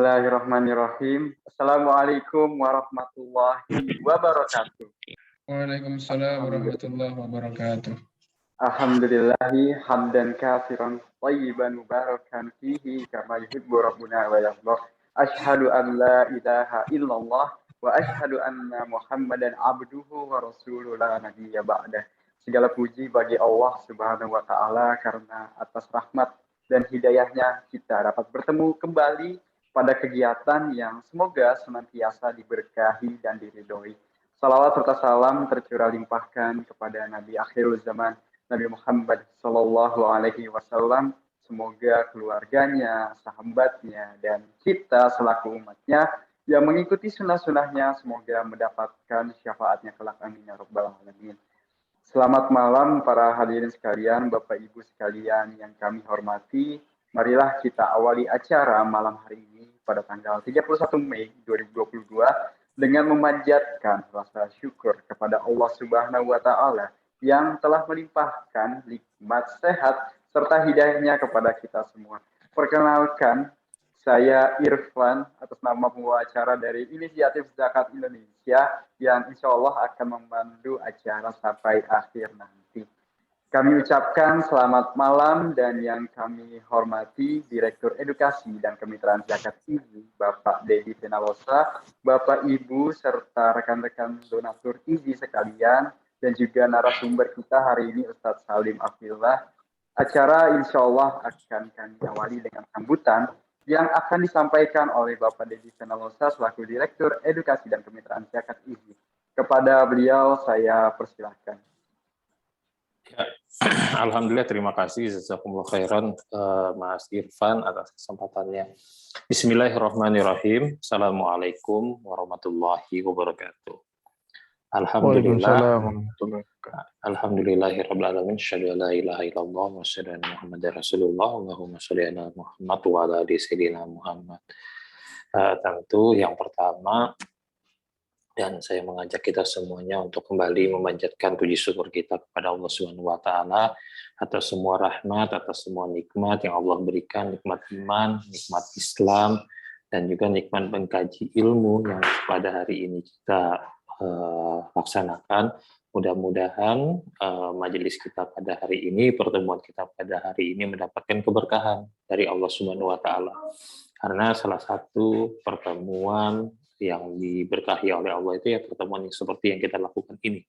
Bismillahirrahmanirrahim. Assalamualaikum warahmatullahi wabarakatuh. Waalaikumsalam warahmatullahi wabarakatuh. Alhamdulillahi hamdan katsiran thayyiban mubarakan fihi kama yuhibbu rabbuna wa yardah. Asyhadu an la ilaha illallah wa asyhadu anna Muhammadan abduhu wa rasuluhu la nabiyya ba'dah. Segala puji bagi Allah Subhanahu wa taala karena atas rahmat dan hidayahnya kita dapat bertemu kembali pada kegiatan yang semoga senantiasa diberkahi dan diridhoi. Salawat serta salam tercurah limpahkan kepada Nabi akhirul zaman Nabi Muhammad Sallallahu Alaihi Wasallam, semoga keluarganya, sahabatnya, dan kita selaku umatnya yang mengikuti sunnah-sunnahnya, semoga mendapatkan syafaatnya kelak, amin ya rabbal alamin. Selamat malam para hadirin sekalian, Bapak Ibu sekalian yang kami hormati. Marilah kita awali acara malam hari ini pada tanggal 31 Mei 2022 dengan memanjatkan rasa syukur kepada Allah Subhanahu wa taala yang telah melimpahkan nikmat sehat serta hidayahnya kepada kita semua. Perkenalkan, saya Irfan atas nama pembawa acara dari Inisiatif Zakat Indonesia yang insya Allah akan memandu acara sampai akhir nanti. Kami ucapkan selamat malam dan yang kami hormati Direktur Edukasi dan Kemitraan Zakat IZI, Bapak Dedi Penalosa, Bapak Ibu serta rekan-rekan donatur IZI sekalian, dan juga narasumber kita hari ini Ustadz Salim Afillah. Acara insya Allah akan kami awali dengan sambutan yang akan disampaikan oleh Bapak Dedi Penalosa selaku Direktur Edukasi dan Kemitraan Zakat IZI. Kepada beliau saya persilahkan. Ya, alhamdulillah, terima kasih jazakumullah khairan Mas Irfan atas kesempatannya. Bismillahirrahmanirrahim. Assalamualaikum warahmatullahi wabarakatuh. Alhamdulillahirabbil alamin, syahadu la ilaha illallah wa syahadu anna Muhammadar Rasulullah. Allahumma shalli ala Muhammad wa ala ali sayyidina Muhammad. Tentu yang pertama, dan saya mengajak kita semuanya untuk kembali memanjatkan puji syukur kita kepada Allah Subhanahu wa taala atas semua rahmat, atas semua nikmat yang Allah berikan, nikmat iman, nikmat Islam, dan juga nikmat mengkaji ilmu yang pada hari ini kita laksanakan. Mudah-mudahan majelis kita pada hari ini, pertemuan kita pada hari ini mendapatkan keberkahan dari Allah Subhanahu wa taala. Karena salah satu pertemuan yang diberkahi oleh Allah itu ya pertemuan yang seperti yang kita lakukan ini.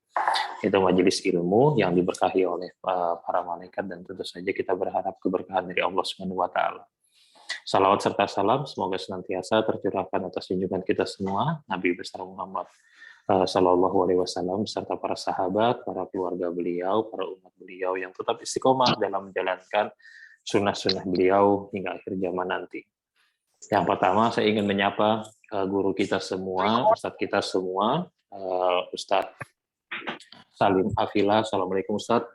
Itu majelis ilmu yang diberkahi oleh para malaikat, dan tentu saja kita berharap keberkahan dari Allah Subhanahu wa taala. Salawat serta salam semoga senantiasa tercurahkan atas junjungan kita semua, Nabi besar Muhammad Sallallahu Alaihi Wasallam, serta para sahabat, para keluarga beliau, para umat beliau yang tetap istiqomah dalam menjalankan sunnah-sunnah beliau hingga akhir zaman nanti. Yang pertama, saya ingin menyapa guru kita semua, ustadz kita semua, Ustadz Salim Afillah. Assalamualaikum Ustadz.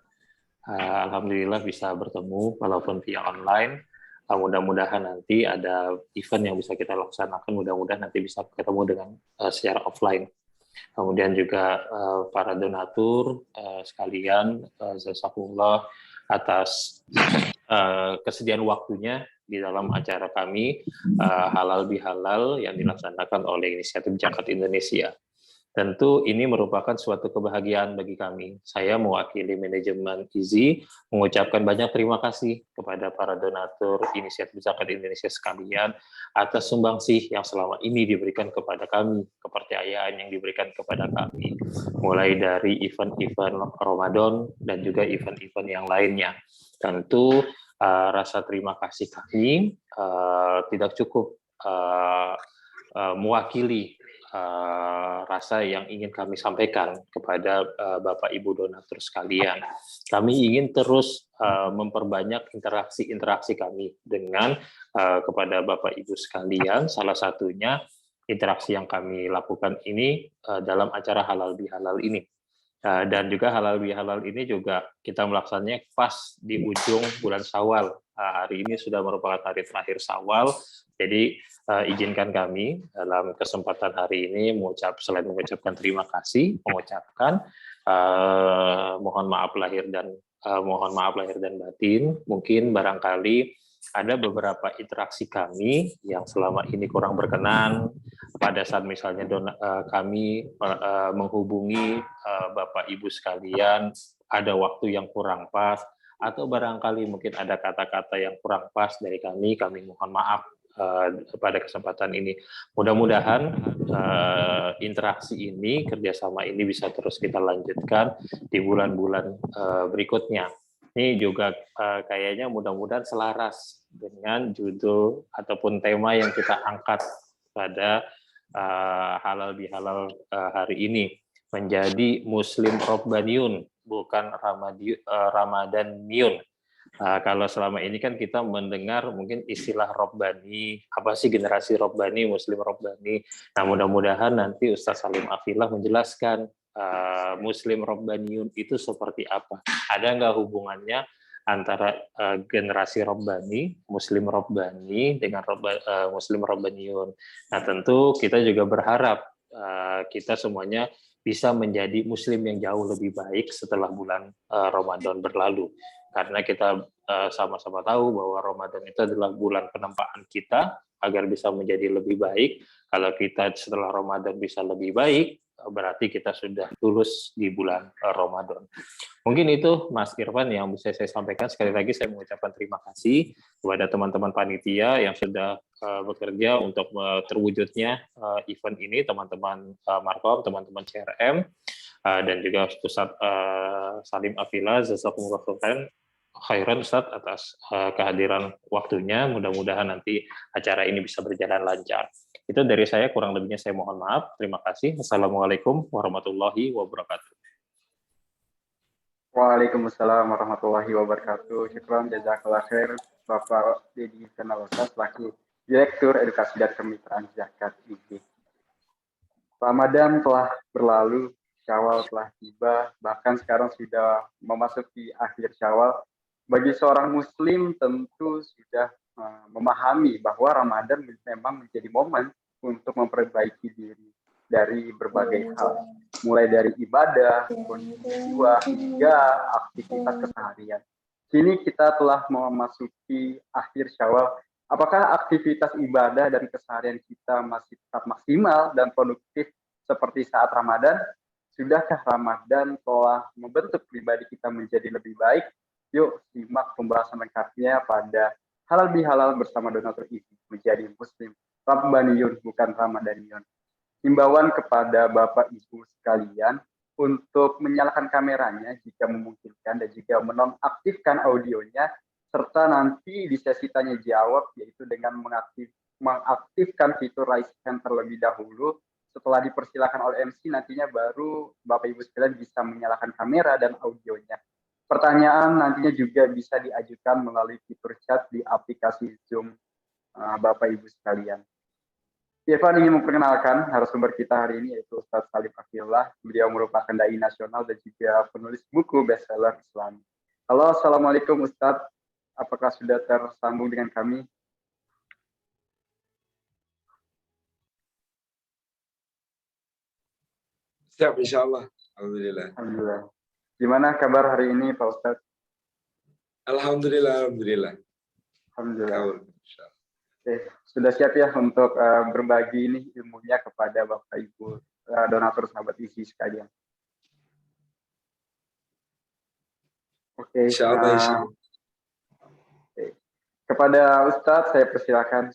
Alhamdulillah bisa bertemu walaupun via online. Mudah-mudahan nanti ada event yang bisa kita laksanakan, mudah-mudahan nanti bisa ketemu dengan secara offline. Kemudian juga para donatur sekalian, jazakumullah atas kesediaan waktunya di dalam acara kami Halal Bihalal yang dilaksanakan oleh Inisiatif Zakat Indonesia. Tentu ini merupakan suatu kebahagiaan bagi kami. Saya mewakili manajemen IZI mengucapkan banyak terima kasih kepada para donatur Inisiatif Zakat Indonesia sekalian atas sumbangsih yang selama ini diberikan kepada kami, kepercayaan yang diberikan kepada kami, mulai dari event-event Ramadan dan juga event-event yang lainnya. Tentu rasa terima kasih kami tidak cukup mewakili rasa yang ingin kami sampaikan kepada Bapak Ibu donatur sekalian. Kami ingin terus memperbanyak interaksi kami dengan kepada Bapak Ibu sekalian. Salah satunya interaksi yang kami lakukan ini dalam acara Halal Bihalal ini. Dan juga Halal Bihalal ini juga kita melaksananya pas di ujung bulan Syawal. Hari ini sudah merupakan hari terakhir Syawal. Jadi izinkan kami dalam kesempatan hari ini selain mengucapkan terima kasih, mengucapkan mohon maaf lahir dan batin. Mungkin barangkali ada beberapa interaksi kami yang selama ini kurang berkenan pada saat misalnya kami menghubungi Bapak Ibu sekalian, ada waktu yang kurang pas, atau barangkali mungkin ada kata-kata yang kurang pas dari kami mohon maaf pada kesempatan ini. Mudah-mudahan interaksi ini, kerjasama ini bisa terus kita lanjutkan di bulan-bulan berikutnya. Ini juga kayaknya mudah-mudahan selaras dengan judul ataupun tema yang kita angkat pada halal bihalal hari ini, menjadi Muslim Robbaniyun, bukan Ramadhaniyun. Kalau selama ini kan kita mendengar mungkin istilah Robbani, apa sih generasi Robbani, Muslim Robbani. Nah, mudah-mudahan nanti Ustaz Salim Afilah menjelaskan Muslim Robbaniyun itu seperti apa. Ada nggak hubungannya antara generasi Robbani, Muslim Robbani dengan Muslim Robbaniyun. Nah, tentu kita juga berharap kita semuanya bisa menjadi Muslim yang jauh lebih baik setelah bulan Ramadan berlalu. Karena kita sama-sama tahu bahwa Ramadan itu adalah bulan penempaan kita agar bisa menjadi lebih baik. Kalau kita setelah Ramadan bisa lebih baik, berarti kita sudah lulus di bulan Ramadan. Mungkin itu Mas Irfan yang bisa saya sampaikan. Sekali lagi saya mengucapkan terima kasih kepada teman-teman panitia yang sudah bekerja untuk terwujudnya event ini, teman-teman Markom, teman-teman CRM, dan juga Ustaz Salim Afilah, jazakumullah khairan Ustaz atas kehadiran waktunya. Mudah-mudahan nanti acara ini bisa berjalan lancar. Itu dari saya, kurang lebihnya saya mohon maaf. Terima kasih. Assalamualaikum warahmatullahi wabarakatuh. Waalaikumsalam warahmatullahi wabarakatuh. Syukran jazakallah khair Bapak Dedi Kanalosa selaku Direktur Edukasi dan Kemitraan Zakat IB. Ramadan telah berlalu, Syawal telah tiba, bahkan sekarang sudah memasuki akhir Syawal. Bagi seorang Muslim tentu sudah memahami bahwa Ramadan memang menjadi momen untuk memperbaiki diri dari berbagai hal, mulai dari ibadah, kondisi jiwa, hingga aktivitas keseharian. Kini kita telah memasuki akhir Syawal. Apakah aktivitas ibadah dan keseharian kita masih tetap maksimal dan produktif seperti saat Ramadan? Sudahkah Ramadan telah membentuk pribadi kita menjadi lebih baik? Yuk simak pembahasan lengkapnya pada Halal Bihalal bersama Donatur IB, menjadi Muslim Rabbaniyun bukan Ramadaniyun. Himbauan kepada Bapak Ibu sekalian untuk menyalakan kameranya jika memungkinkan dan juga menonaktifkan audionya, serta nanti di sesi tanya jawab yaitu dengan mengaktifkan fitur raise hand terlebih dahulu. Setelah dipersilakan oleh MC, nantinya baru Bapak Ibu sekalian bisa menyalakan kamera dan audionya. Pertanyaan nantinya juga bisa diajukan melalui fitur chat di aplikasi Zoom Bapak Ibu sekalian. Irfan ingin memperkenalkan narasumber kita hari ini yaitu Ustaz Salim Afilah. Beliau merupakan dai nasional dan juga penulis buku bestseller Islam. Halo, Assalamualaikum Ustaz. Apakah sudah tersambung dengan kami? Siap, insya Allah. Alhamdulillah. Alhamdulillah. Gimana kabar hari ini Pak Ustaz? Alhamdulillah, alhamdulillah. Alhamdulillah. Oke, sudah siap ya untuk berbagi ini ilmunya kepada Bapak Ibu donatur sahabat isi sekalian. Oke, insya Allah. Oke. Kepada Ustadz saya persilakan.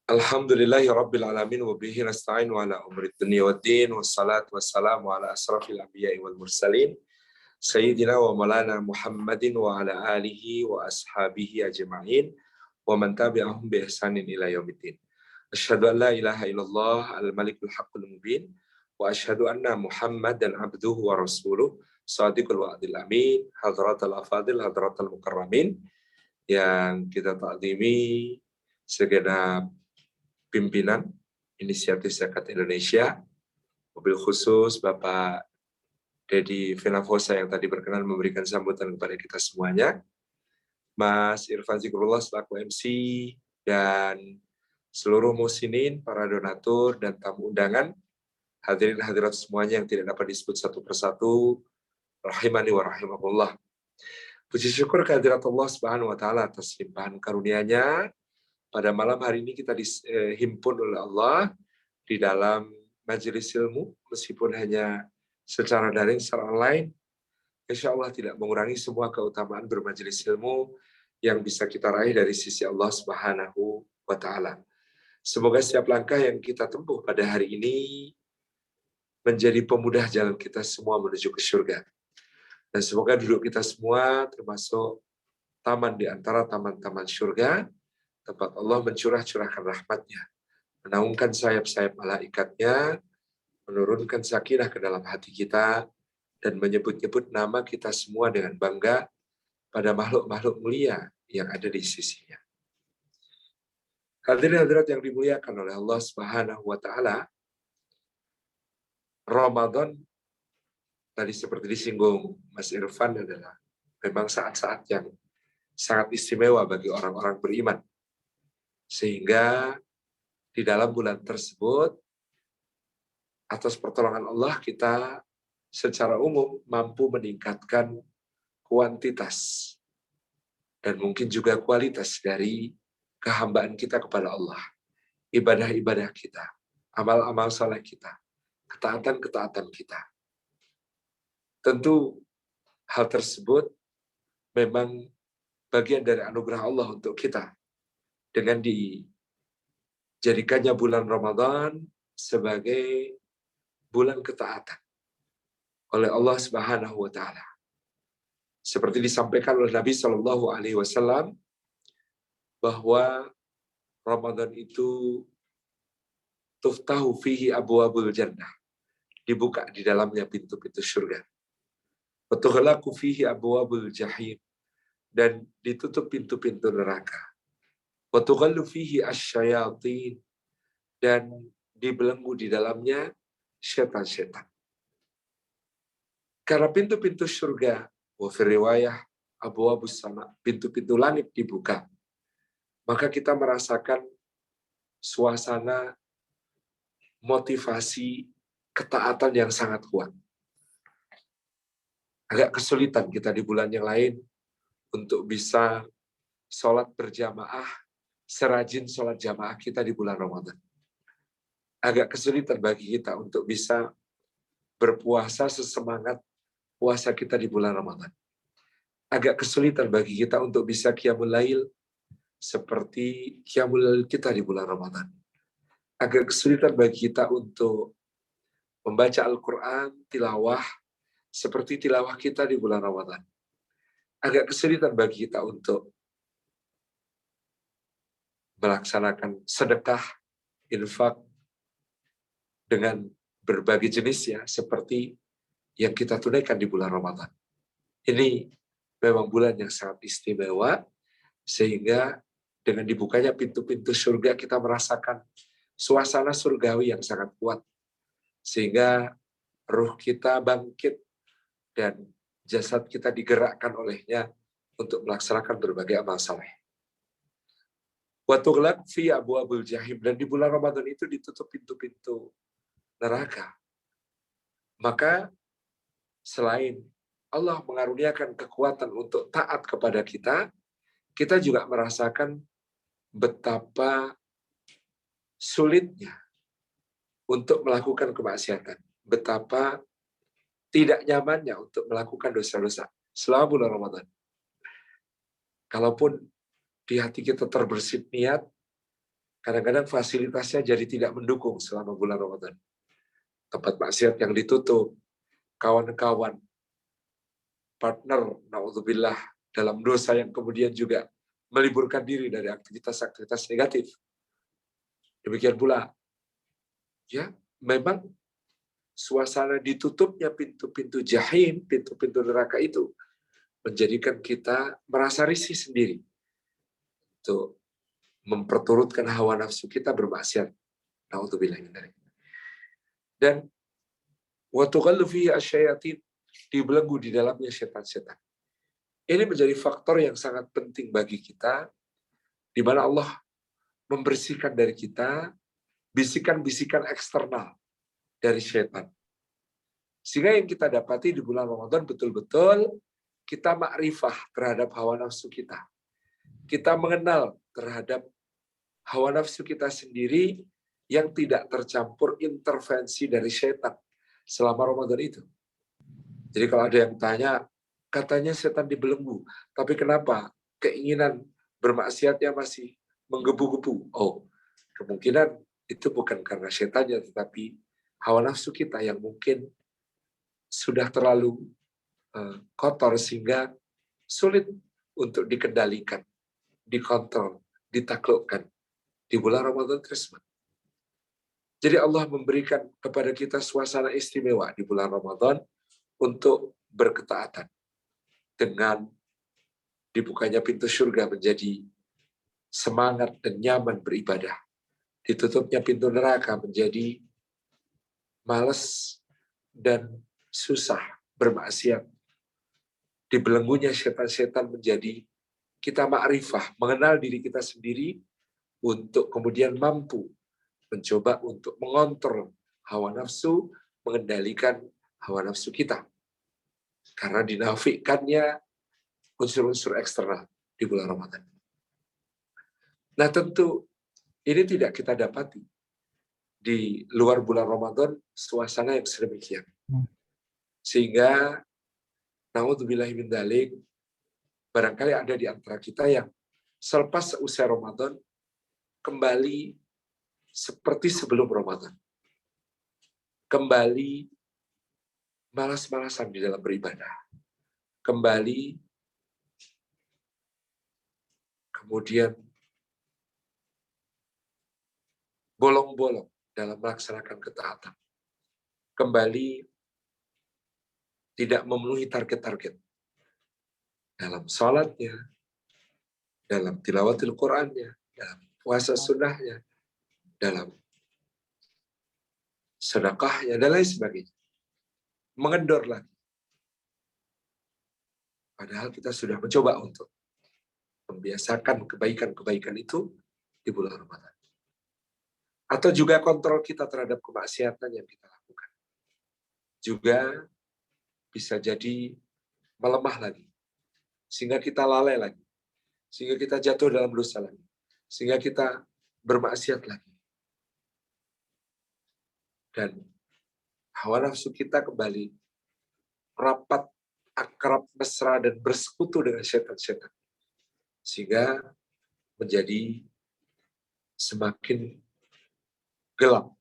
Alhamdulillahi Rabbil Alamin wa bihi nasta'in wa ala umri dunia wa din wa salatu wa salamu ala asrafil anbiya'i wal mursalin Sayyidina wa maulana Muhammadin wa ala alihi wa ashabihi ajma'in wa man tabi'ahum bi ihsanin ila yaumiddin. Asyhadu an la ilaha illallah al-malikul haqqul mubin wa asyhadu anna Muhammadan abduhu wa rasuluh shadiqul wa'dil amin hadratal afadil hadratal mukarramin yang kita takzimi segenap pimpinan Inisiatif Zakat Indonesia, mobil khusus Bapak Dedi Venavosa yang tadi berkenan memberikan sambutan kepada kita semuanya, Mas Irfan Zikrullah selaku MC, dan seluruh muslimin, para donatur, dan tamu undangan, hadirin hadirat semuanya yang tidak dapat disebut satu persatu, rahimani wa rahimakumullah. Puji syukur kehadirat Allah Subhanahu wa taala atas limpahan karunia-Nya. Pada malam hari ini kita dihimpun oleh Allah di dalam majelis ilmu, meskipun hanya secara daring, secara online. Insya Allah tidak mengurangi semua keutamaan bermajelis ilmu yang bisa kita raih dari sisi Allah Subhanahu wa taala. Semoga setiap langkah yang kita tempuh pada hari ini menjadi pemudah jalan kita semua menuju ke surga. Dan semoga duduk kita semua termasuk taman di antara taman-taman surga, tempat Allah mencurah-curahkan rahmat-Nya, menaungkan sayap-sayap malaikatnya, menurunkan sakinah ke dalam hati kita, dan menyebut-nyebut nama kita semua dengan bangga pada makhluk-makhluk mulia yang ada di sisinya. Hadirin hadirat yang dimuliakan oleh Allah Subhanahu wa taala, Ramadan tadi seperti disinggung Mas Irfan adalah memang saat-saat yang sangat istimewa bagi orang-orang beriman. Sehingga di dalam bulan tersebut, atas pertolongan Allah, kita secara umum mampu meningkatkan kuantitas dan mungkin juga kualitas dari kehambaan kita kepada Allah. Ibadah-ibadah kita, amal-amal saleh kita, ketaatan-ketaatan kita. Tentu hal tersebut memang bagian dari anugerah Allah untuk kita dengan dijadikannya bulan Ramadan sebagai bulan ketaatan oleh Allah Subhanahu wa taala. Seperti disampaikan oleh Nabi Shallallahu alaihi wasallam bahwa Ramadan itu tuftahu fihi abwabul jannah, dibuka di dalamnya pintu-pintu surga. Wa tughlaqu fihi abwabul jahim, dan ditutup pintu-pintu neraka. Wa tughallu fihi asyayatin, dan dibelenggu di dalamnya setan-setan. Karena pintu-pintu surga, wa fi riwayah abwabus sama, pintu-pintu langit dibuka, maka kita merasakan suasana motivasi ketaatan yang sangat kuat. Agak kesulitan kita di bulan yang lain untuk bisa sholat berjamaah, serajin sholat jamaah kita di bulan Ramadan. Agak kesulitan bagi kita untuk bisa berpuasa sesemangat puasa kita di bulan Ramadan. Agak kesulitan bagi kita untuk bisa qiyamul lail seperti qiyamul lail kita di bulan Ramadan. Agak kesulitan bagi kita untuk membaca Al-Quran, tilawah, seperti tilawah kita di bulan Ramadan. Agak kesulitan bagi kita untuk melaksanakan sedekah, infak, dengan berbagai jenisnya, seperti yang kita tunaikan di bulan Ramadan. Ini memang bulan yang sangat istimewa, sehingga dengan dibukanya pintu-pintu surga, kita merasakan suasana surgawi yang sangat kuat, sehingga ruh kita bangkit dan jasad kita digerakkan olehnya untuk melaksanakan berbagai amal saleh. Wa tughlaq fi abwabul jahim, dan di bulan Ramadan itu ditutup pintu-pintu neraka. Maka selain Allah mengaruniakan kekuatan untuk taat kepada kita, kita juga merasakan betapa sulitnya untuk melakukan kemaksiatan, betapa tidak nyamannya untuk melakukan dosa-dosa selama bulan Ramadan. Kalaupun di hati kita terbersit niat, kadang-kadang fasilitasnya jadi tidak mendukung selama bulan Ramadan. Tempat maksiat yang ditutup, kawan-kawan, partner, na'udzubillah, dalam dosa yang kemudian juga meliburkan diri dari aktivitas-aktivitas negatif. Demikian pula, ya, memang suasana ditutupnya pintu-pintu jahim, pintu-pintu neraka itu menjadikan kita merasa risih sendiri untuk memperturutkan hawa nafsu kita bermaksiat. Na'udzubillah min dzalik. Dan wa tughallu fihi asyayatin, dibelenggu di dalamnya setan-setan. Ini menjadi faktor yang sangat penting bagi kita, di mana Allah membersihkan dari kita bisikan-bisikan eksternal dari setan. Sehingga yang kita dapati di bulan Ramadan betul-betul kita makrifah terhadap hawa nafsu kita. Kita mengenal terhadap hawa nafsu kita sendiri yang tidak tercampur intervensi dari setan selama Ramadan itu. Jadi kalau ada yang tanya, katanya setan dibelenggu, tapi kenapa keinginan bermaksiatnya masih menggebu-gebu? Oh, kemungkinan itu bukan karena setannya, tetapi hawa nafsu kita yang mungkin sudah terlalu kotor sehingga sulit untuk dikendalikan, dikontrol, ditaklukkan di bulan Ramadan tersebut. Jadi Allah memberikan kepada kita suasana istimewa di bulan Ramadan untuk berketaatan dengan dibukanya pintu surga menjadi semangat dan nyaman beribadah. Ditutupnya pintu neraka menjadi malas dan susah bermaksiat. Dibelenggunya setan-setan menjadi kita makrifah, mengenal diri kita sendiri untuk kemudian mampu mencoba untuk mengontrol hawa nafsu, mengendalikan hawa nafsu kita. Karena dinafikannya unsur-unsur eksternal di bulan Ramadan. Nah tentu ini tidak kita dapati di luar bulan Ramadan suasana yang sedemikian. Sehingga naudzubillahi min dzalik, barangkali ada di antara kita yang selepas selesai Ramadan kembali seperti sebelum Ramadan. Kembali malas-malasan di dalam beribadah. Kembali kemudian bolong-bolong dalam melaksanakan ketaatan. Kembali tidak memenuhi target-target dalam salatnya, dalam tilawatil Qur'annya, dalam puasa sunnahnya, dalam sedekahnya, dan lain sebagainya. Mengendor lagi. Padahal kita sudah mencoba untuk membiasakan kebaikan-kebaikan itu di bulan Ramadan. Atau juga kontrol kita terhadap kemaksiatan yang kita lakukan. Juga bisa jadi melemah lagi. Sehingga kita lalai lagi. Sehingga kita jatuh dalam dosa lagi. Sehingga kita bermaksiat lagi. Dan hawa nafsu kita kembali rapat, akrab, mesra, dan bersekutu dengan setan-setan. Sehingga menjadi semakin gelap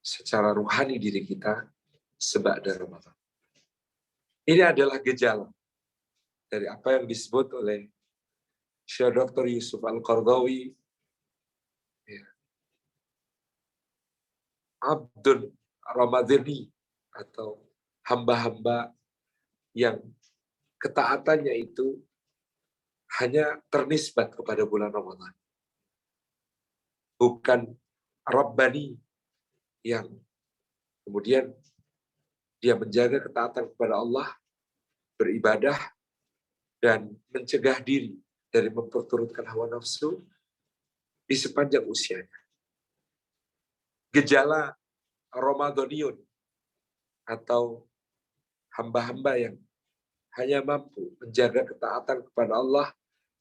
secara rohani diri kita seba'da Ramadan. Ini adalah gejala dari apa yang disebut oleh Syekh Dr. Yusuf Al-Qardawi, ya, Abdun Ramadhani, atau hamba-hamba yang ketaatannya itu hanya ternisbat kepada bulan Ramadan. Bukan Rabbani yang kemudian dia menjaga ketaatan kepada Allah, beribadah, dan mencegah diri dari memperturutkan hawa nafsu di sepanjang usianya. Gejala Ramadhaniyun atau hamba-hamba yang hanya mampu menjaga ketaatan kepada Allah,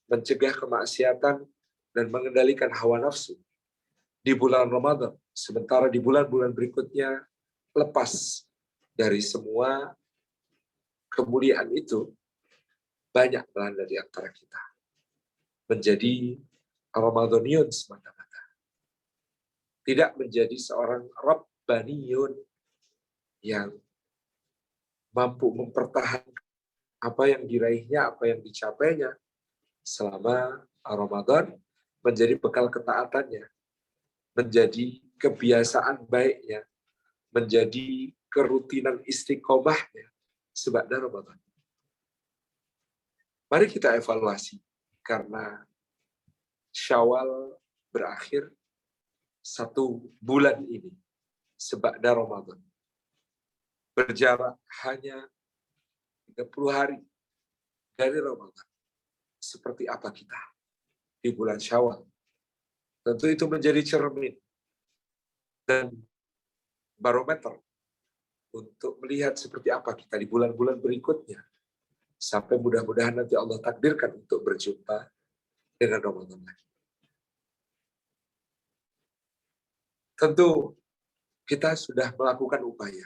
mencegah kemaksiatan, dan mengendalikan hawa nafsu di bulan Ramadan, sementara di bulan-bulan berikutnya lepas dari semua kemuliaan itu, banyak melanda di antara kita. Menjadi Ramadhaniyun semata-mata. Tidak menjadi seorang Rabbaniyun yang mampu mempertahankan apa yang diraihnya, apa yang dicapainya selama Ramadan, menjadi bekal ketaatannya, menjadi kebiasaan baiknya, menjadi kerutinan istiqomahnya seba'da Ramadan. Mari kita evaluasi, karena Syawal berakhir 1 bulan ini seba'da Ramadan. Berjarak hanya 30 hari dari Ramadan. Seperti apa kita di bulan Syawal? Tentu itu menjadi cermin dan barometer untuk melihat seperti apa kita di bulan-bulan berikutnya. sampai mudah-mudahan nanti Allah takdirkan untuk berjumpa dengan Ramadan lagi. Tentu kita sudah melakukan upaya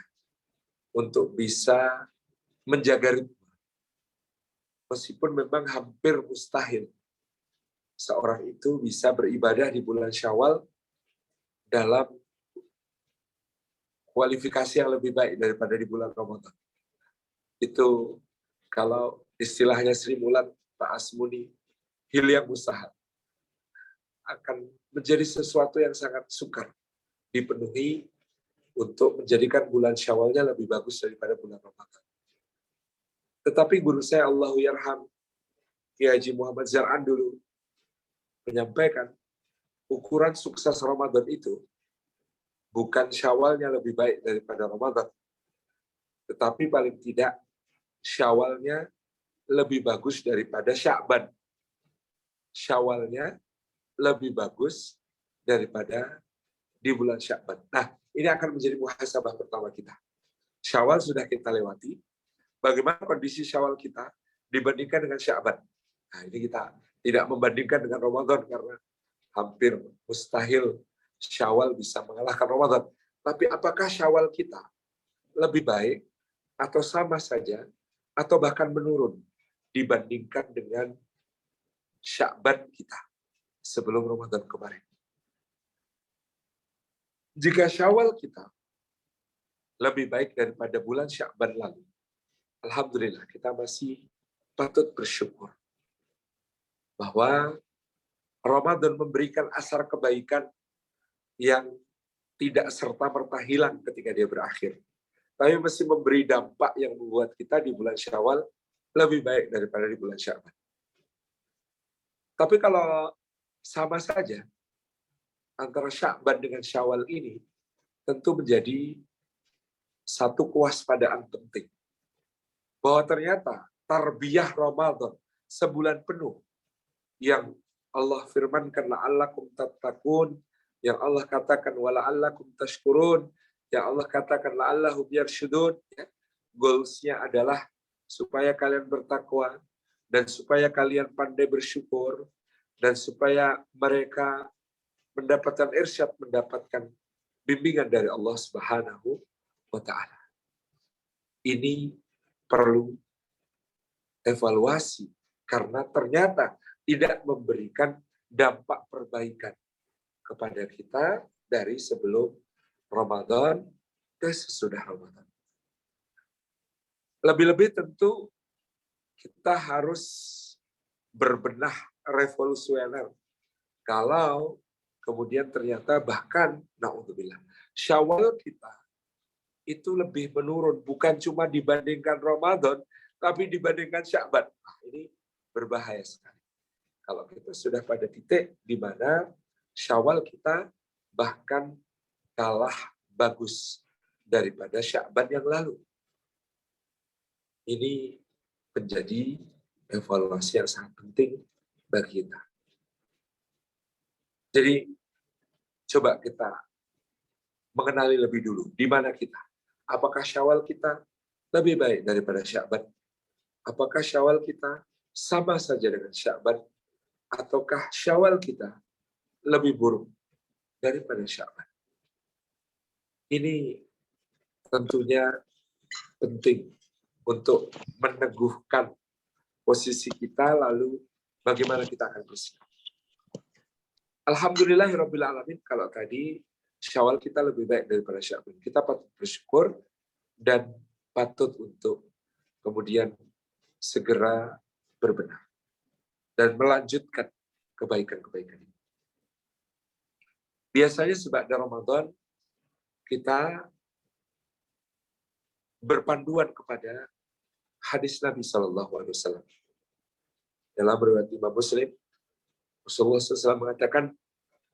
untuk bisa menjaga ritme. Meskipun memang hampir mustahil seorang itu bisa beribadah di bulan Syawal dalam kualifikasi yang lebih baik daripada di bulan Ramadan. Itu kalau istilahnya Sri Mulat, Pak Asmuni, hilyang mustahil. Akan menjadi sesuatu yang sangat sukar dipenuhi untuk menjadikan bulan Syawalnya lebih bagus daripada bulan Ramadan. Tetapi guru saya Allahu Yarham, Kiai Haji Muhammad Zar'an dulu menyampaikan ukuran sukses Ramadan itu bukan Syawalnya lebih baik daripada Ramadan, tetapi paling tidak Syawalnya lebih bagus daripada Sya'ban. Syawalnya lebih bagus daripada di bulan Sya'ban. Nah, ini akan menjadi muhasabah pertama kita. Syawal sudah kita lewati. Bagaimana kondisi Syawal kita dibandingkan dengan Sya'ban? Nah, ini kita tidak membandingkan dengan Ramadan karena hampir mustahil Syawal bisa mengalahkan Ramadan. Tapi apakah Syawal kita lebih baik atau sama saja atau bahkan menurun dibandingkan dengan Sya'ban kita sebelum Ramadan kemarin? Jika Syawal kita lebih baik daripada bulan Sya'ban lalu, alhamdulillah kita masih patut bersyukur bahwa Ramadan memberikan asar kebaikan yang tidak serta-merta hilang ketika dia berakhir. Tapi masih memberi dampak yang membuat kita di bulan Syawal lebih baik daripada di bulan Sya'ban. Tapi kalau sama saja, antara Sya'ban dengan Syawal ini tentu menjadi satu kewaspadaan penting. Bahwa ternyata tarbiyah Ramadan sebulan penuh yang Allah firmankan la'allakum tattaqun, yang Allah katakan wala'allakum tashkurun, yang Allah katakan la'allahum yarsyudun, ya. Goalsnya adalah supaya kalian bertakwa dan supaya kalian pandai bersyukur dan supaya mereka mendapatkan irsyad, mendapatkan bimbingan dari Allah Subhanahu wa Ta'ala. Ini perlu evaluasi karena ternyata tidak memberikan dampak perbaikan kepada kita dari sebelum Ramadan ke sesudah Ramadan. Lebih-lebih tentu kita harus berbenah revolusioner kalau kemudian ternyata bahkan, na'udzubillah, Syawal kita itu lebih menurun, bukan cuma dibandingkan Ramadan, tapi dibandingkan Sya'ban. Nah, ini berbahaya sekali. Kalau kita sudah pada titik di mana Syawal kita bahkan kalah bagus daripada Sya'ban yang lalu. Ini menjadi evaluasi yang sangat penting bagi kita. Jadi, coba kita mengenali lebih dulu di mana kita. Apakah Syawal kita lebih baik daripada Sya'ban? Apakah Syawal kita sama saja dengan Sya'ban? Ataukah Syawal kita lebih buruk daripada Sya'ban? Ini tentunya penting untuk meneguhkan posisi kita, lalu bagaimana kita akan bersikap. Alhamdulillahirabbil alamin, kalau tadi Syawal kita lebih baik daripada Sya'ban. Kita patut bersyukur dan patut untuk kemudian segera berbenah dan melanjutkan kebaikan-kebaikan ini. Biasanya sebab Ramadan kita berpanduan kepada hadis Nabi SAW. Dalam riwayat Imam Muslim, Rasulullah SAW mengatakan,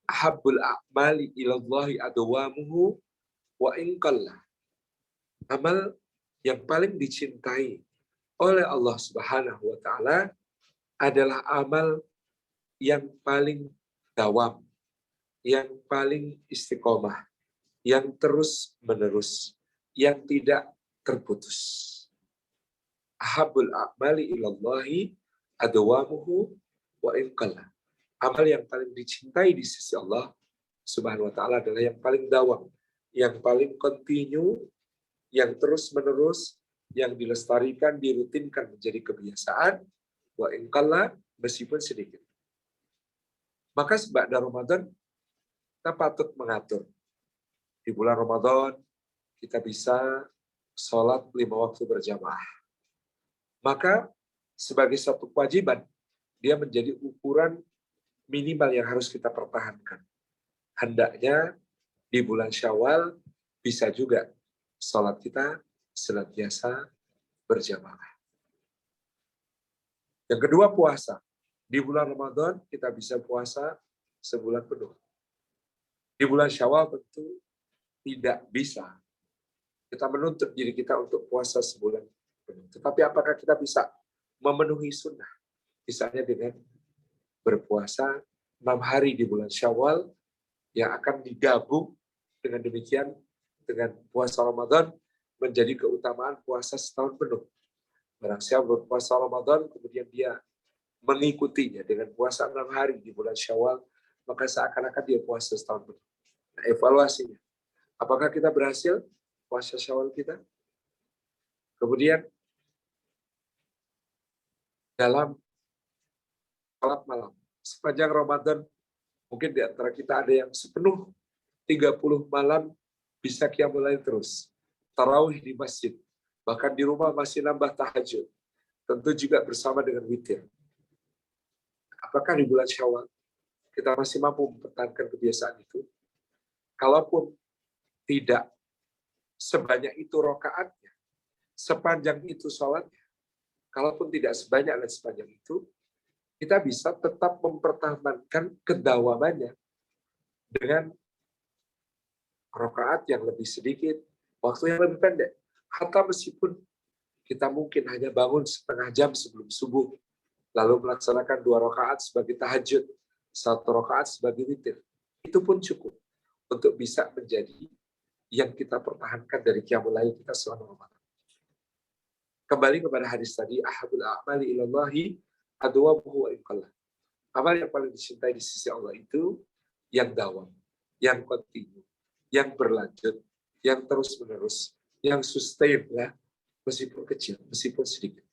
ahabbul a'mali ilallahi adwamuhu wa in qalla. Amal yang paling dicintai oleh Allah Subhanahu wa Ta'ala adalah amal yang paling dawam, yang paling istiqomah, yang terus menerus, yang tidak terputus. ahabul a'mali ilallahi adwamuhu wa in qalla. Amal yang paling dicintai di sisi Allah Subhanahu wa taala adalah yang paling dawam, yang paling continue, yang terus-menerus, yang dilestarikan, dirutinkan menjadi kebiasaan, wa in qalla, meskipun sedikit. Maka seba'da Ramadan kita patut mengatur. Di bulan Ramadan kita bisa sholat 5 waktu berjamaah. Maka sebagai satu kewajiban, dia menjadi ukuran minimal yang harus kita pertahankan. Hendaknya di bulan Syawal bisa juga sholat kita senantiasa berjamaah. Yang kedua, puasa. Di bulan Ramadan kita bisa puasa sebulan penuh. Di bulan Syawal tentu tidak bisa kita menuntut diri kita untuk puasa sebulan penuh. Tetapi apakah kita bisa memenuhi sunnah? Misalnya dengan berpuasa 6 hari di bulan Syawal yang akan digabung dengan demikian dengan puasa Ramadan menjadi keutamaan puasa setahun penuh. Barang siapa berpuasa Ramadan kemudian dia mengikutinya dengan puasa 6 hari di bulan Syawal, maka seakan-akan dia puasa setahun penuh. Nah, evaluasinya, apakah kita berhasil puasa Syawal kita? Kemudian dalam salat malam, sepanjang Ramadan, mungkin di antara kita ada yang sepenuh 30 malam bisa qiyamul lail terus. Tarawih di masjid, bahkan di rumah masih nambah tahajud. Tentu juga bersama dengan witir. Apakah di bulan Syawal kita masih mampu mempertahankan kebiasaan itu? Kalaupun tidak sebanyak itu rakaatnya, sepanjang itu sholatnya, kalaupun tidak sebanyak dan sepanjang itu, kita bisa tetap mempertahankan kedawamannya dengan rakaat yang lebih sedikit, waktu yang lebih pendek. Hatta meskipun kita mungkin hanya bangun setengah jam sebelum subuh, lalu melaksanakan 2 rakaat sebagai tahajud, 1 rakaat sebagai witir. Itu pun cukup untuk bisa menjadi yang kita pertahankan dari qiyamul lail kita selama Ramadan. Kembali kepada hadis tadi, ahabul a'mali ilallahi adwamuhu wa in qalla. Amal yang paling dicintai di sisi Allah itu yang dawam, yang kontinu, yang berlanjut, yang terus-menerus, yang sustain ya, meskipun kecil, meskipun sedikit.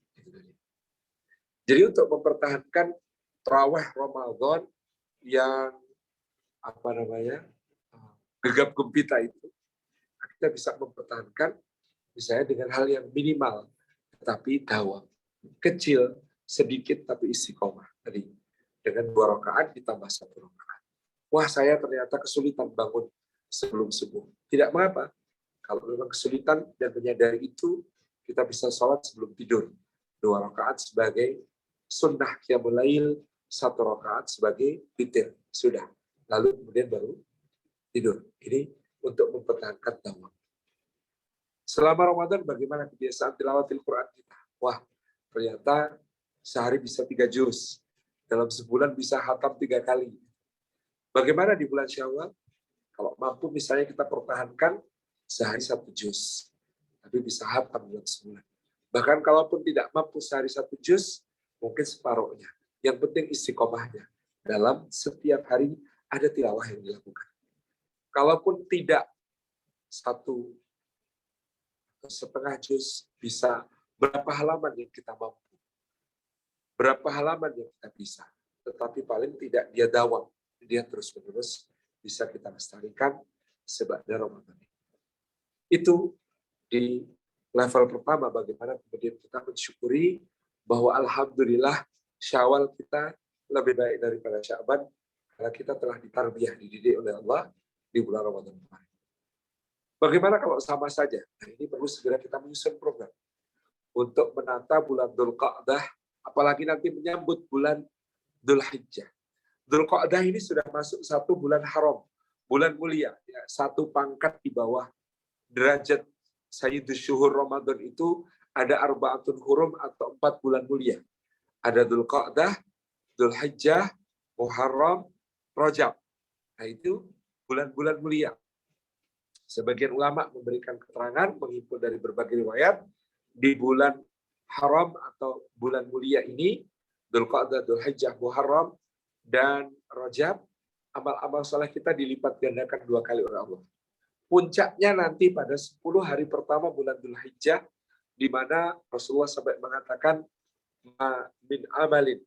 Jadi untuk mempertahankan tarawih Ramadan yang gegap gempita itu, kita bisa mempertahankan misalnya dengan hal yang minimal, tetapi dawam, kecil, sedikit tapi istiqomah tadi dengan 2 rakaat ditambah 1 rakaat. Wah, saya ternyata kesulitan bangun sebelum subuh. Tidak mengapa. Kalau memang kesulitan dan menyadari itu, kita bisa sholat sebelum tidur. 2 rakaat sebagai sunnah qiyamul lail, 1 rakaat sebagai witir. Sudah. Lalu kemudian baru tidur. Ini untuk mempertahankan dawam. Selama Ramadan, bagaimana kebiasaan tilawatil Quran kita? Wah, ternyata sehari bisa 3 juz. Dalam sebulan bisa khatam 3 kali. Bagaimana di bulan Syawal? Kalau mampu misalnya kita pertahankan sehari 1 juz. Tapi bisa khatam dalam sebulan. Bahkan kalaupun tidak mampu sehari 1 juz, mungkin separuhnya. Yang penting istiqomahnya. Dalam setiap hari ada tilawah yang dilakukan. Kalaupun tidak 1 setengah juz, bisa berapa halaman yang kita mampu. Berapa halaman yang kita bisa. Tetapi paling tidak dia dawam. Dia terus-menerus bisa kita lestarikan seba'da Ramadan. Itu di level pertama bagaimana kemudian kita mensyukuri bahwa alhamdulillah Syawal kita lebih baik daripada Sya'ban karena kita telah ditarbiyah, dididik oleh Allah di bulan Ramadan kemarin. Bagaimana kalau sama saja? Nah, ini perlu segera kita menyusun program untuk menata bulan Dzulqa'dah, apalagi nanti menyambut bulan Dzulhijjah. Dzulqa'dah ini sudah masuk 1 bulan haram, bulan mulia, ya, 1 pangkat di bawah derajat Sayyidus Syuhur Ramadan itu ada arba'atun hurum atau 4 bulan mulia. Ada Dzulqa'dah, Dzulhijjah, Muharram, Rajab. Nah, itu bulan-bulan mulia. Sebagian ulama memberikan keterangan menghimpun dari berbagai riwayat di bulan haram atau bulan mulia ini, Dzulqa'dah, Dzulhijjah, Muharram, dan Rajab, amal-amal saleh kita dilipat gandakan 2 kali oleh Allah. Puncaknya nanti pada 10 hari pertama bulan Dzulhijjah, di mana Rasulullah sampai mengatakan, ma min amalin,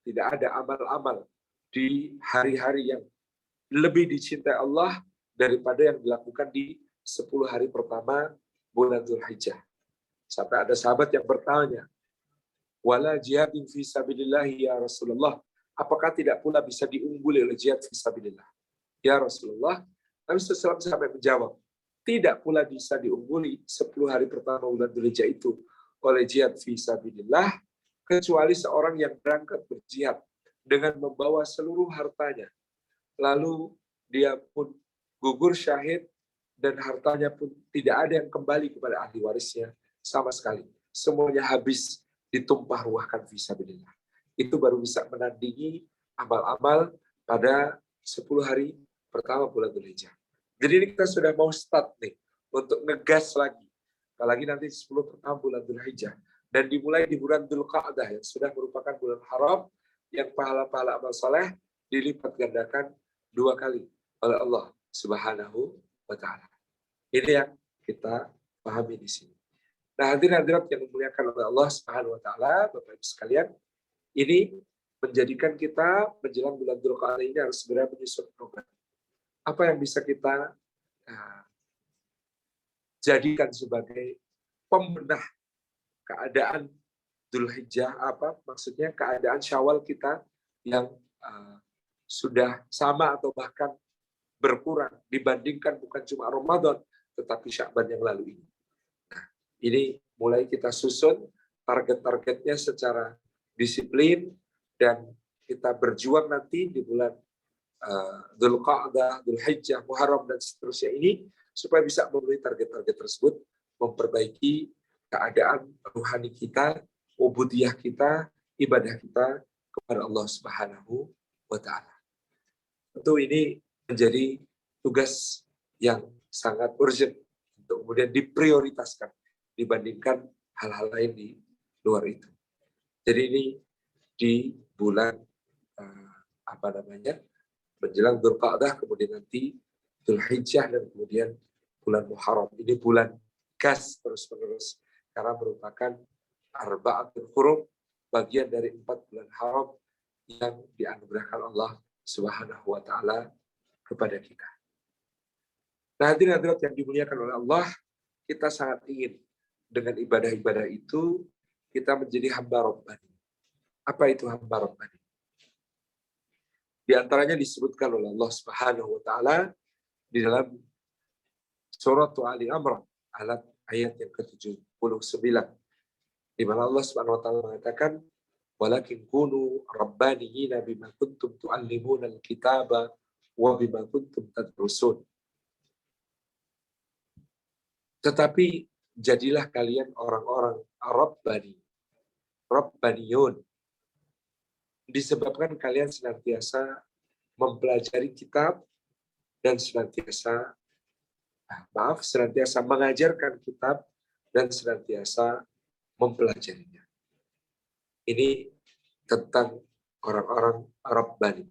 tidak ada amal-amal di hari-hari yang lebih dicintai Allah daripada yang dilakukan di 10 hari pertama bulan Dzulhijjah. Sampai ada sahabat yang bertanya, wala jihadin fi sabilillah ya Rasulullah, apakah tidak pula bisa diungguli oleh jihad fi sabilillah? Ya Rasulullah, Nabi SAW sampai menjawab, tidak pula bisa diungguli 10 hari pertama bulan Dzulhijjah itu oleh jihad fi sabilillah, kecuali seorang yang berangkat berjihad dengan membawa seluruh hartanya, lalu dia pun gugur syahid dan hartanya pun tidak ada yang kembali kepada ahli warisnya sama sekali. Semuanya habis ditumpah ruahkan fisabilillah. Itu baru bisa menandingi amal-amal pada 10 hari pertama bulan Dzulhijjah. Jadi ini kita sudah mau start nih untuk ngegas lagi. Apalagi nanti 10 pertama bulan Dzulhijjah. Dan dimulai di bulan Dzulqa'dah yang sudah merupakan bulan haram yang pahala-pahala amal soleh dilipat gandakan 2 kali oleh Allah Subhanahu wa Ta'ala. Ini yang kita pahami di sini. Nah, hadirin-hadirat yang dimuliakan oleh Allah Subhanahu wa Ta'ala, Bapak Ibu sekalian, ini menjadikan kita menjelang bulan Dzulqa'dah ini harus segera menyusun program. Apa yang bisa kita jadikan sebagai pembenah keadaan Dzulhijjah, maksudnya keadaan Syawal kita yang sudah sama atau bahkan berkurang dibandingkan bukan cuma Ramadan, tetapi Sya'ban yang lalu ini. Nah, ini mulai kita susun target-targetnya secara disiplin dan kita berjuang nanti di bulan Dzulqa'dah, Dzulhijjah, Muharram dan seterusnya ini supaya bisa memenuhi target-target tersebut, memperbaiki keadaan rohani kita, ubudiyah kita, ibadah kita kepada Allah Subhanahu wa Ta'ala. Tentu ini menjadi tugas yang sangat urgent untuk kemudian diprioritaskan dibandingkan hal-hal lain di luar itu. Jadi ini di bulan menjelang Dzulqa'dah, kemudian nanti Dzulhijjah dan kemudian bulan Muharram. Ini bulan gas terus-menerus karena merupakan Arba'atul Hurum, bagian dari 4 bulan haram yang dianugerahkan Allah Subhanahu wa Ta'ala kepada kita. Nah, hadirin-hadirat yang dimuliakan oleh Allah, kita sangat ingin dengan ibadah-ibadah itu kita menjadi hamba Rabbani. Apa itu hamba Rabbani? Di antaranya disebutkan oleh Allah Subhanahu wa Ta'ala di dalam surat Ali Imran ayat yang ke-79, di mana Allah Subhanahu wa Ta'ala mengatakan, walakin kunu rabbaniyina bima kuntum tu'allimuna al-kitaba wa bima kuntum tadrusun. Tetapi jadilah kalian orang-orang Rabbaniyun, disebabkan kalian senantiasa mempelajari kitab dan senantiasa mengajarkan kitab dan senantiasa mempelajarinya. Ini tentang orang-orang Rabbani.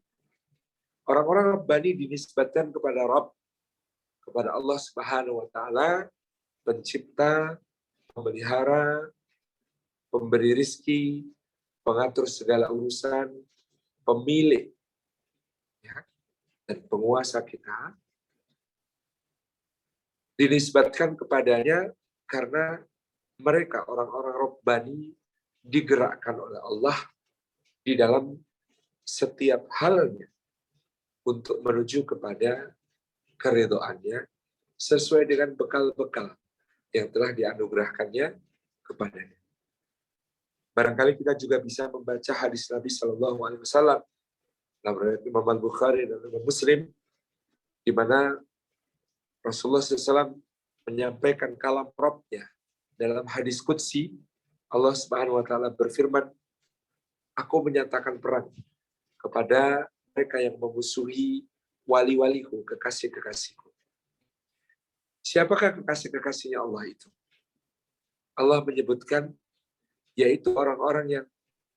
Orang-orang Rabbani dinisbatkan kepada Rabb, kepada Allah Subhanahu wa Ta'ala, pencipta, pemelihara, pemberi rizki, pengatur segala urusan, pemilik, ya, dan penguasa kita, dinisbatkan kepadanya karena mereka orang-orang Rabbani digerakkan oleh Allah di dalam setiap halnya untuk menuju kepada keridhaannya sesuai dengan bekal-bekal yang telah dianugerahkannya kepadanya. Barangkali kita juga bisa membaca hadis Nabi Shallallahu Alaihi Wasallam dalam riwayat Imam Al-Bukhari dan Imam Muslim, di mana Rasulullah SAW menyampaikan kalam Rabbnya dalam hadis Qudsi. Allah Subhanahu Wa Taala berfirman, aku menyatakan perang kepada mereka yang memusuhi wali-waliku, kekasih-kekasihku. Siapakah kekasih-kekasihnya Allah itu? Allah menyebutkan yaitu orang-orang yang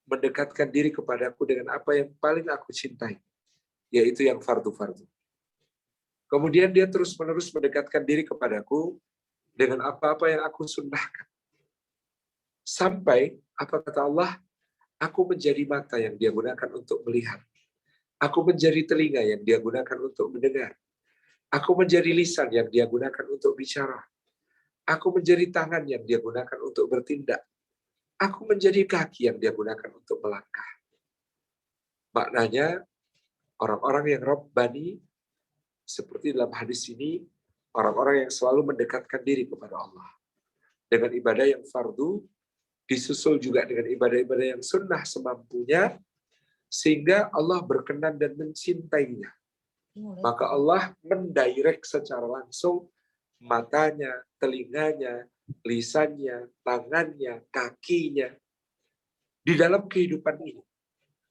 mendekatkan diri kepadaku dengan apa yang paling aku cintai, yaitu yang fardu-fardu. Kemudian dia terus-menerus mendekatkan diri kepadaku dengan apa-apa yang aku sunnahkan. Sampai, apa kata Allah, aku menjadi mata yang dia gunakan untuk melihat. Aku menjadi telinga yang dia gunakan untuk mendengar. Aku menjadi lisan yang dia gunakan untuk bicara. Aku menjadi tangan yang dia gunakan untuk bertindak. Aku menjadi kaki yang dia gunakan untuk melangkah. Maknanya, orang-orang yang Rabbani, seperti dalam hadis ini, orang-orang yang selalu mendekatkan diri kepada Allah. Dengan ibadah yang fardu, disusul juga dengan ibadah-ibadah yang sunnah semampunya, sehingga Allah berkenan dan mencintainya. Maka Allah mendirect secara langsung matanya, telinganya, lisannya, tangannya, kakinya di dalam kehidupan ini.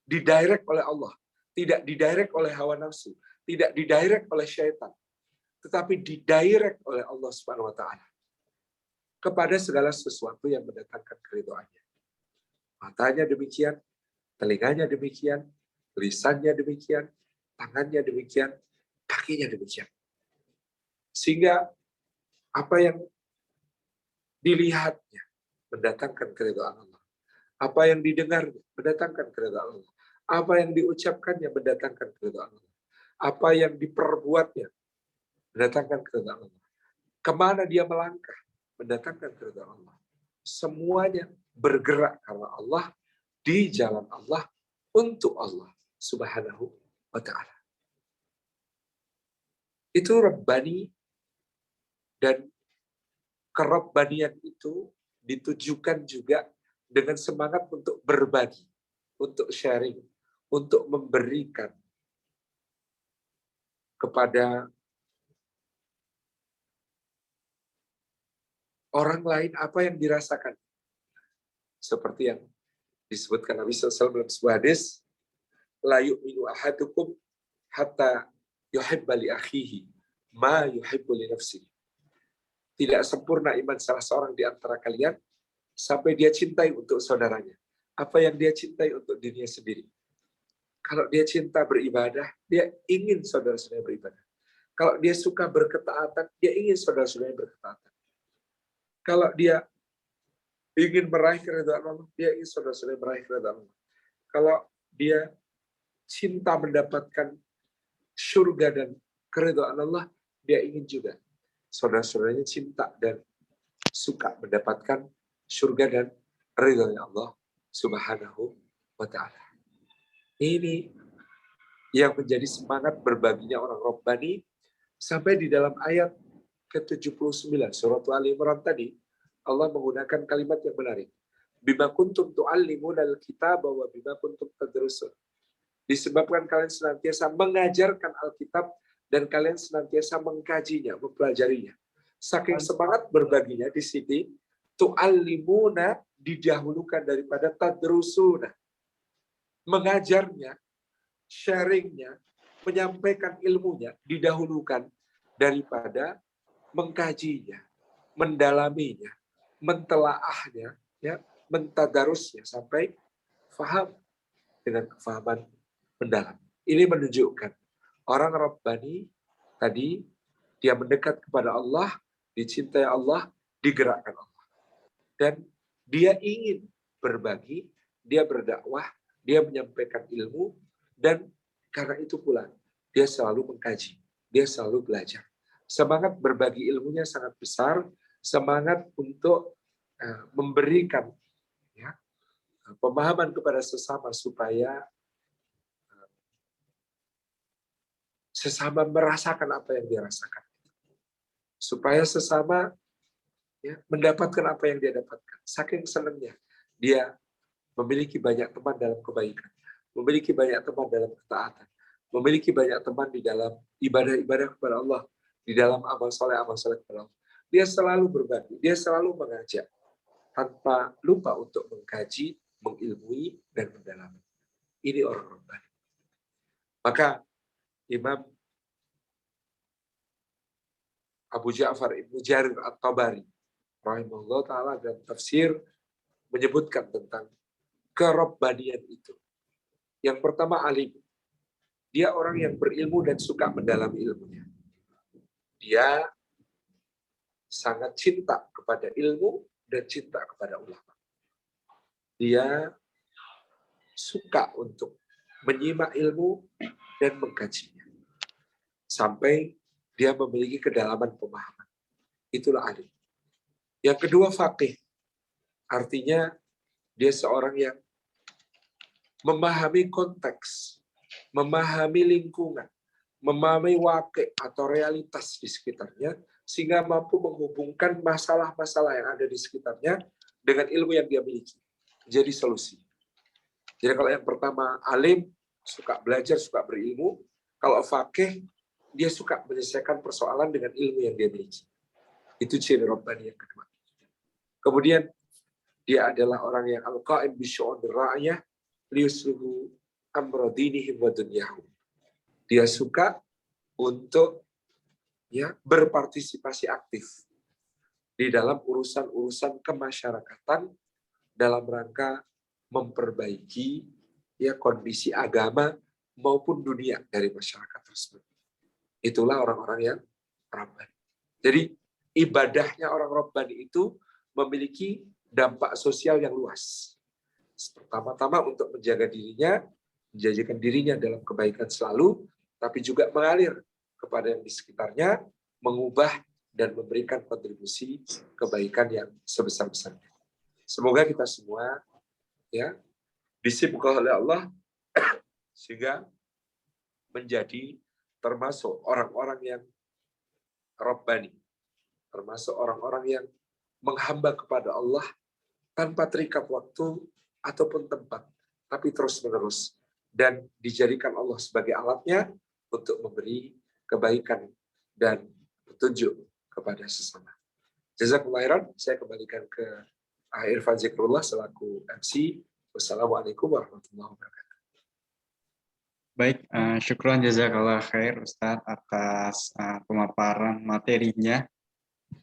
Didirect oleh Allah, tidak didirect oleh hawa nafsu, tidak didirect oleh syaitan, tetapi didirect oleh Allah Subhanahu wa taala kepada segala sesuatu yang mendatangkan keridhaannya. Matanya demikian, telinganya demikian, lisannya demikian, tangannya demikian, kakinya demikian. Sehingga apa yang dilihatnya mendatangkan keridhaan Allah. Apa yang didengarnya mendatangkan keridhaan Allah. Apa yang diucapkannya mendatangkan keridhaan Allah. Apa yang diperbuatnya mendatangkan keridhaan Allah. Kemana dia melangkah mendatangkan keridhaan Allah. Semuanya bergerak karena Allah, di jalan Allah, untuk Allah Subhanahu wa ta'ala. Itu Rabbani, dan kerabbanian itu ditujukan juga dengan semangat untuk berbagi, untuk sharing, untuk memberikan kepada orang lain apa yang dirasakan. Seperti yang disebutkan Nabi SAW dalam sebuah hadis, la yu'minu ahadukum hatta yuhibba li akhihi ma yuhibbu li nafsihi. Tidak sempurna iman salah seorang di antara kalian sampai dia cintai untuk saudaranya apa yang dia cintai untuk dirinya sendiri. Kalau dia cinta beribadah, dia ingin saudara-saudaranya beribadah. Kalau dia suka berketaatan, dia ingin saudara-saudaranya berketaatan. Kalau dia ingin meraih keridhaan Allah, dia ingin saudara-saudaranya meraih keridhaan Allah. Kalau dia cinta mendapatkan surga dan keridhaan Allah, dia ingin juga saudara-saudaranya cinta dan suka mendapatkan surga dan ridhonya Allah Subhanahu wa ta'ala. Ini yang menjadi semangat berbaginya orang Rabbani, sampai di dalam ayat ke-79 surat Ali Imran tadi, Allah menggunakan kalimat yang menarik. Bima kuntum tu'allimunal kitaba wa bima kuntum tadrusun. Disebabkan kalian senantiasa mengajarkan Alkitab dan kalian senantiasa mengkajinya, mempelajarinya. Saking semangat berbaginya di sini, tu'allimuna didahulukan daripada tadrusuna. Mengajarnya, sharingnya, menyampaikan ilmunya didahulukan daripada mengkajinya, mendalaminya, mentelaahnya, ya, mentadarusnya sampai faham dengan kefahaman mendalam. Ini menunjukkan orang Rabbani tadi dia mendekat kepada Allah, dicintai Allah, digerakkan Allah. Dan dia ingin berbagi, dia berdakwah, dia menyampaikan ilmu, dan karena itu pula dia selalu mengkaji, dia selalu belajar. Semangat berbagi ilmunya sangat besar, semangat untuk memberikan ya, pemahaman kepada sesama supaya sesama merasakan apa yang dia rasakan. Supaya sesama ya, mendapatkan apa yang dia dapatkan. Saking senangnya dia memiliki banyak teman dalam kebaikan, memiliki banyak teman dalam ketaatan, memiliki banyak teman di dalam ibadah-ibadah kepada Allah, di dalam amal soleh kepada Allah. Dia selalu berbagi, dia selalu mengajak, tanpa lupa untuk mengkaji, mengilmui, dan mendalami. Ini orang Rabbani. Maka Imam Abu Ja'far Ibnu Jarir At-Tabari rahimahullah ta'ala dalam tafsir menyebutkan tentang kerobbanian itu. Yang pertama alim. Dia orang yang berilmu dan suka mendalami ilmunya. Dia sangat cinta kepada ilmu dan cinta kepada ulama. Dia suka untuk menyimak ilmu dan mengkajinya. Sampai dia memiliki kedalaman pemahaman. Itulah alim. Yang kedua faqih. Artinya dia seorang yang memahami konteks, memahami lingkungan, memahami wakil atau realitas di sekitarnya, sehingga mampu menghubungkan masalah-masalah yang ada di sekitarnya dengan ilmu yang dia miliki. Jadi solusi. Jadi kalau yang pertama alim, suka belajar, suka berilmu. Kalau faqih, dia suka menyelesaikan persoalan dengan ilmu yang dia miliki. Itu ciri Rabbani yang kedua. Kemudian dia adalah orang yang al-qa'im bi syu'unir ra'yah liyusluhu amra dinihim wa dunyahum. Dia suka untuk berpartisipasi aktif di dalam urusan-urusan kemasyarakatan dalam rangka memperbaiki kondisi agama maupun dunia dari masyarakat tersebut. Itulah orang-orang yang Rabbani. Jadi ibadahnya orang Rabbani itu memiliki dampak sosial yang luas. Pertama-tama untuk menjaga dirinya, menjadikan dirinya dalam kebaikan selalu, tapi juga mengalir kepada yang di sekitarnya, mengubah dan memberikan kontribusi kebaikan yang sebesar-besarnya. Semoga kita semua disibukkan oleh Allah sehingga menjadi termasuk orang-orang yang Rabbani, termasuk orang-orang yang menghamba kepada Allah tanpa terikat waktu ataupun tempat, tapi terus-menerus, dan dijadikan Allah sebagai alatnya untuk memberi kebaikan dan petunjuk kepada sesama. Jazakumullah khairan. Saya kembalikan ke Irfan Zikrullah selaku MC. Wassalamualaikum warahmatullahi wabarakatuh. Baik, syukran jazakallah khair Ustadz atas pemaparan materinya.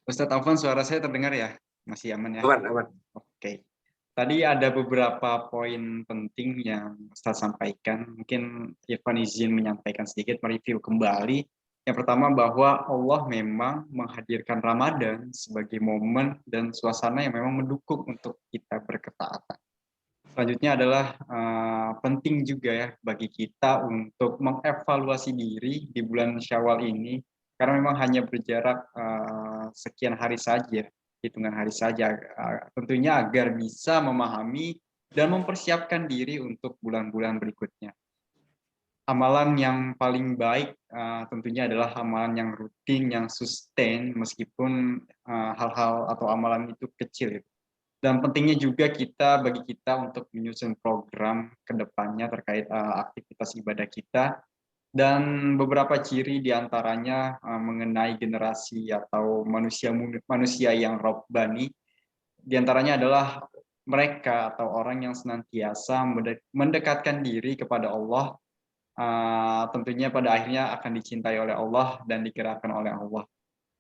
Ustadz Afwan, suara saya terdengar ya? Masih aman ya? Aman. Oke. Tadi ada beberapa poin penting yang Ustadz sampaikan. Mungkin Irfan izin menyampaikan sedikit, mereview kembali. Yang pertama bahwa Allah memang menghadirkan Ramadan sebagai momen dan suasana yang memang mendukung untuk kita berketaatan. Selanjutnya adalah penting juga ya bagi kita untuk mengevaluasi diri di bulan Syawal ini, karena memang hanya berjarak sekian hari saja, hitungan hari saja, tentunya agar bisa memahami dan mempersiapkan diri untuk bulan-bulan berikutnya. Amalan yang paling baik tentunya adalah amalan yang rutin, yang sustain, meskipun hal-hal atau amalan itu kecil. Dan pentingnya juga bagi kita untuk menyusun program ke depannya terkait aktivitas ibadah kita, dan beberapa ciri diantaranya mengenai generasi atau manusia yang Rabbani, diantaranya adalah mereka atau orang yang senantiasa mendekatkan diri kepada Allah, tentunya pada akhirnya akan dicintai oleh Allah dan digerakkan oleh Allah.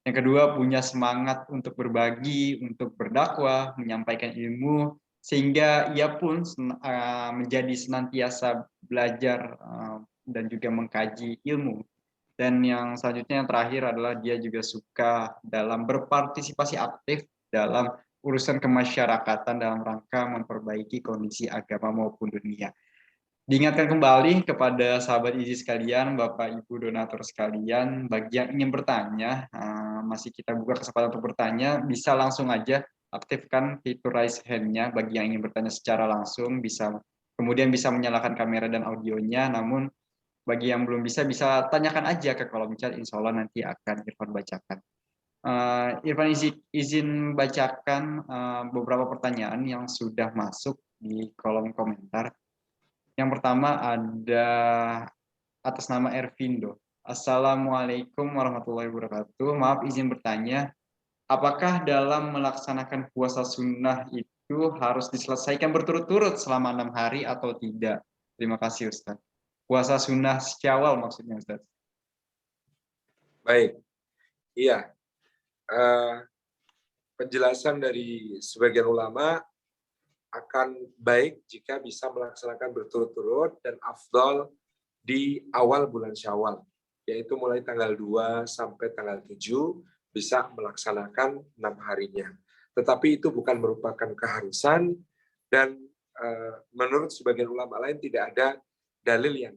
Yang kedua, punya semangat untuk berbagi, untuk berdakwah, menyampaikan ilmu, sehingga ia pun menjadi senantiasa belajar dan juga mengkaji ilmu. Dan yang selanjutnya, yang terakhir adalah dia juga suka dalam berpartisipasi aktif dalam urusan kemasyarakatan dalam rangka memperbaiki kondisi agama maupun dunia. Diingatkan kembali kepada sahabat Izi sekalian, Bapak Ibu donatur sekalian, bagi yang ingin bertanya, masih kita buka kesempatan untuk bertanya, bisa langsung aja aktifkan fitur raise hand-nya bagi yang ingin bertanya secara langsung, kemudian bisa menyalakan kamera dan audionya, namun bagi yang belum bisa tanyakan aja ke kolom chat, insya Allah nanti akan Irfan bacakan. Irfan izin bacakan beberapa pertanyaan yang sudah masuk di kolom komentar. Yang pertama ada atas nama Ervindo. Assalamualaikum warahmatullahi wabarakatuh. Maaf izin bertanya, apakah dalam melaksanakan puasa sunnah itu harus diselesaikan berturut-turut selama 6 hari atau tidak? Terima kasih Ustaz. Puasa sunnah Syawal maksudnya Ustaz. Baik. Iya. Penjelasan dari sebagian ulama akan baik jika bisa melaksanakan berturut-turut dan afdol di awal bulan Syawal, yaitu mulai tanggal 2 sampai tanggal 7 bisa melaksanakan 6 harinya. Tetapi itu bukan merupakan keharusan dan menurut sebagian ulama lain tidak ada dalil yang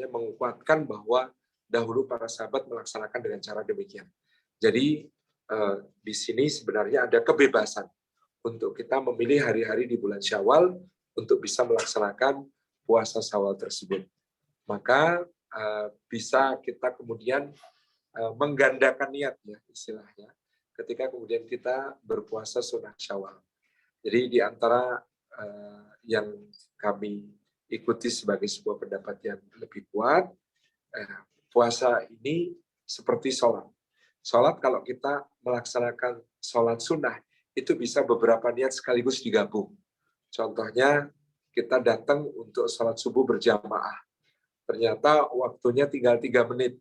menguatkan bahwa dahulu para sahabat melaksanakan dengan cara demikian. Jadi di sini sebenarnya ada kebebasan untuk kita memilih hari-hari di bulan Syawal untuk bisa melaksanakan puasa Syawal tersebut. Maka bisa kita kemudian menggandakan niat, ya istilahnya, ketika kemudian kita berpuasa sunnah Syawal. Jadi di antara yang kami ikuti sebagai sebuah pendapat yang lebih kuat, puasa ini seperti sholat. Sholat kalau kita melaksanakan sholat sunnah, itu bisa beberapa niat sekaligus digabung. Contohnya, kita datang untuk sholat subuh berjamaah. Ternyata waktunya tinggal 3 menit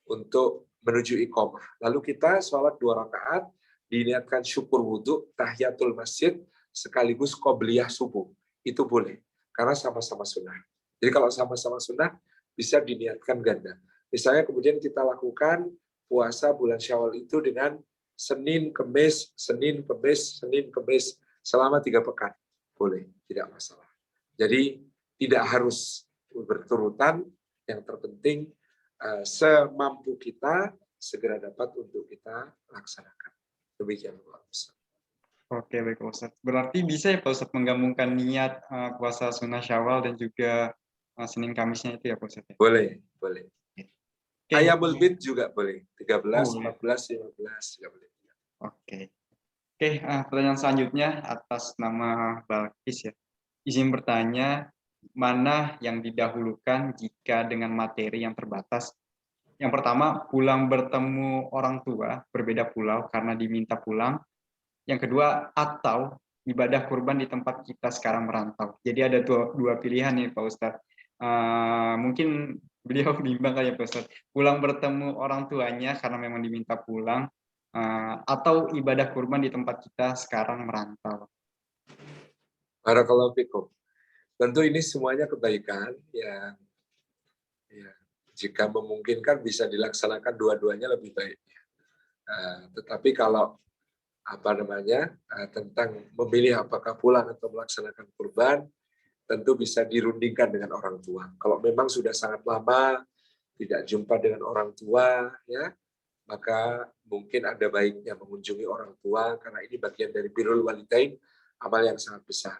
untuk menuju iqamah. Lalu kita sholat 2 rakaat, diniatkan syukur wudhu, tahiyatul masjid, sekaligus qobliyah subuh. Itu boleh, karena sama-sama sunnah. Jadi kalau sama-sama sunnah, bisa diniatkan ganda. Misalnya kemudian kita lakukan puasa bulan Syawal itu dengan Senin, Kemis, Senin, Kemis, Senin, Kemis, selama 3 pekan. Boleh, tidak masalah. Jadi tidak harus berturutan, yang terpenting semampu kita segera dapat untuk kita laksanakan. Demikian Pak Ustaz. Oke, baik Pak Ustaz. Berarti bisa ya Pak Ustaz menggabungkan niat puasa sunnah Syawal dan juga Senin Kamisnya itu ya Pak Ustaz? Boleh, boleh. Oke. Ayamul Bid juga boleh. 13, Boleh. 14, 15 juga boleh. Oke. Pertanyaan selanjutnya atas nama Balkis ya. Izin bertanya, mana yang didahulukan jika dengan materi yang terbatas? Yang pertama, pulang bertemu orang tua, berbeda pulau karena diminta pulang. Yang kedua, atau ibadah kurban di tempat kita sekarang merantau. Jadi ada dua pilihan nih Pak Ustadz. Mungkin beliau bimbang kali ya Pak Ustadz. Pulang bertemu orang tuanya karena memang diminta pulang, atau ibadah kurban di tempat kita sekarang merantau. Barakallahu fikum. Tentu ini semuanya kebaikan yang jika memungkinkan bisa dilaksanakan dua-duanya lebih baik. Tetapi kalau tentang memilih apakah pulang atau melaksanakan kurban, tentu bisa dirundingkan dengan orang tua. Kalau memang sudah sangat lama tidak jumpa dengan orang tua, ya, maka mungkin ada baiknya mengunjungi orang tua karena ini bagian dari birrul walidain, amal yang sangat besar.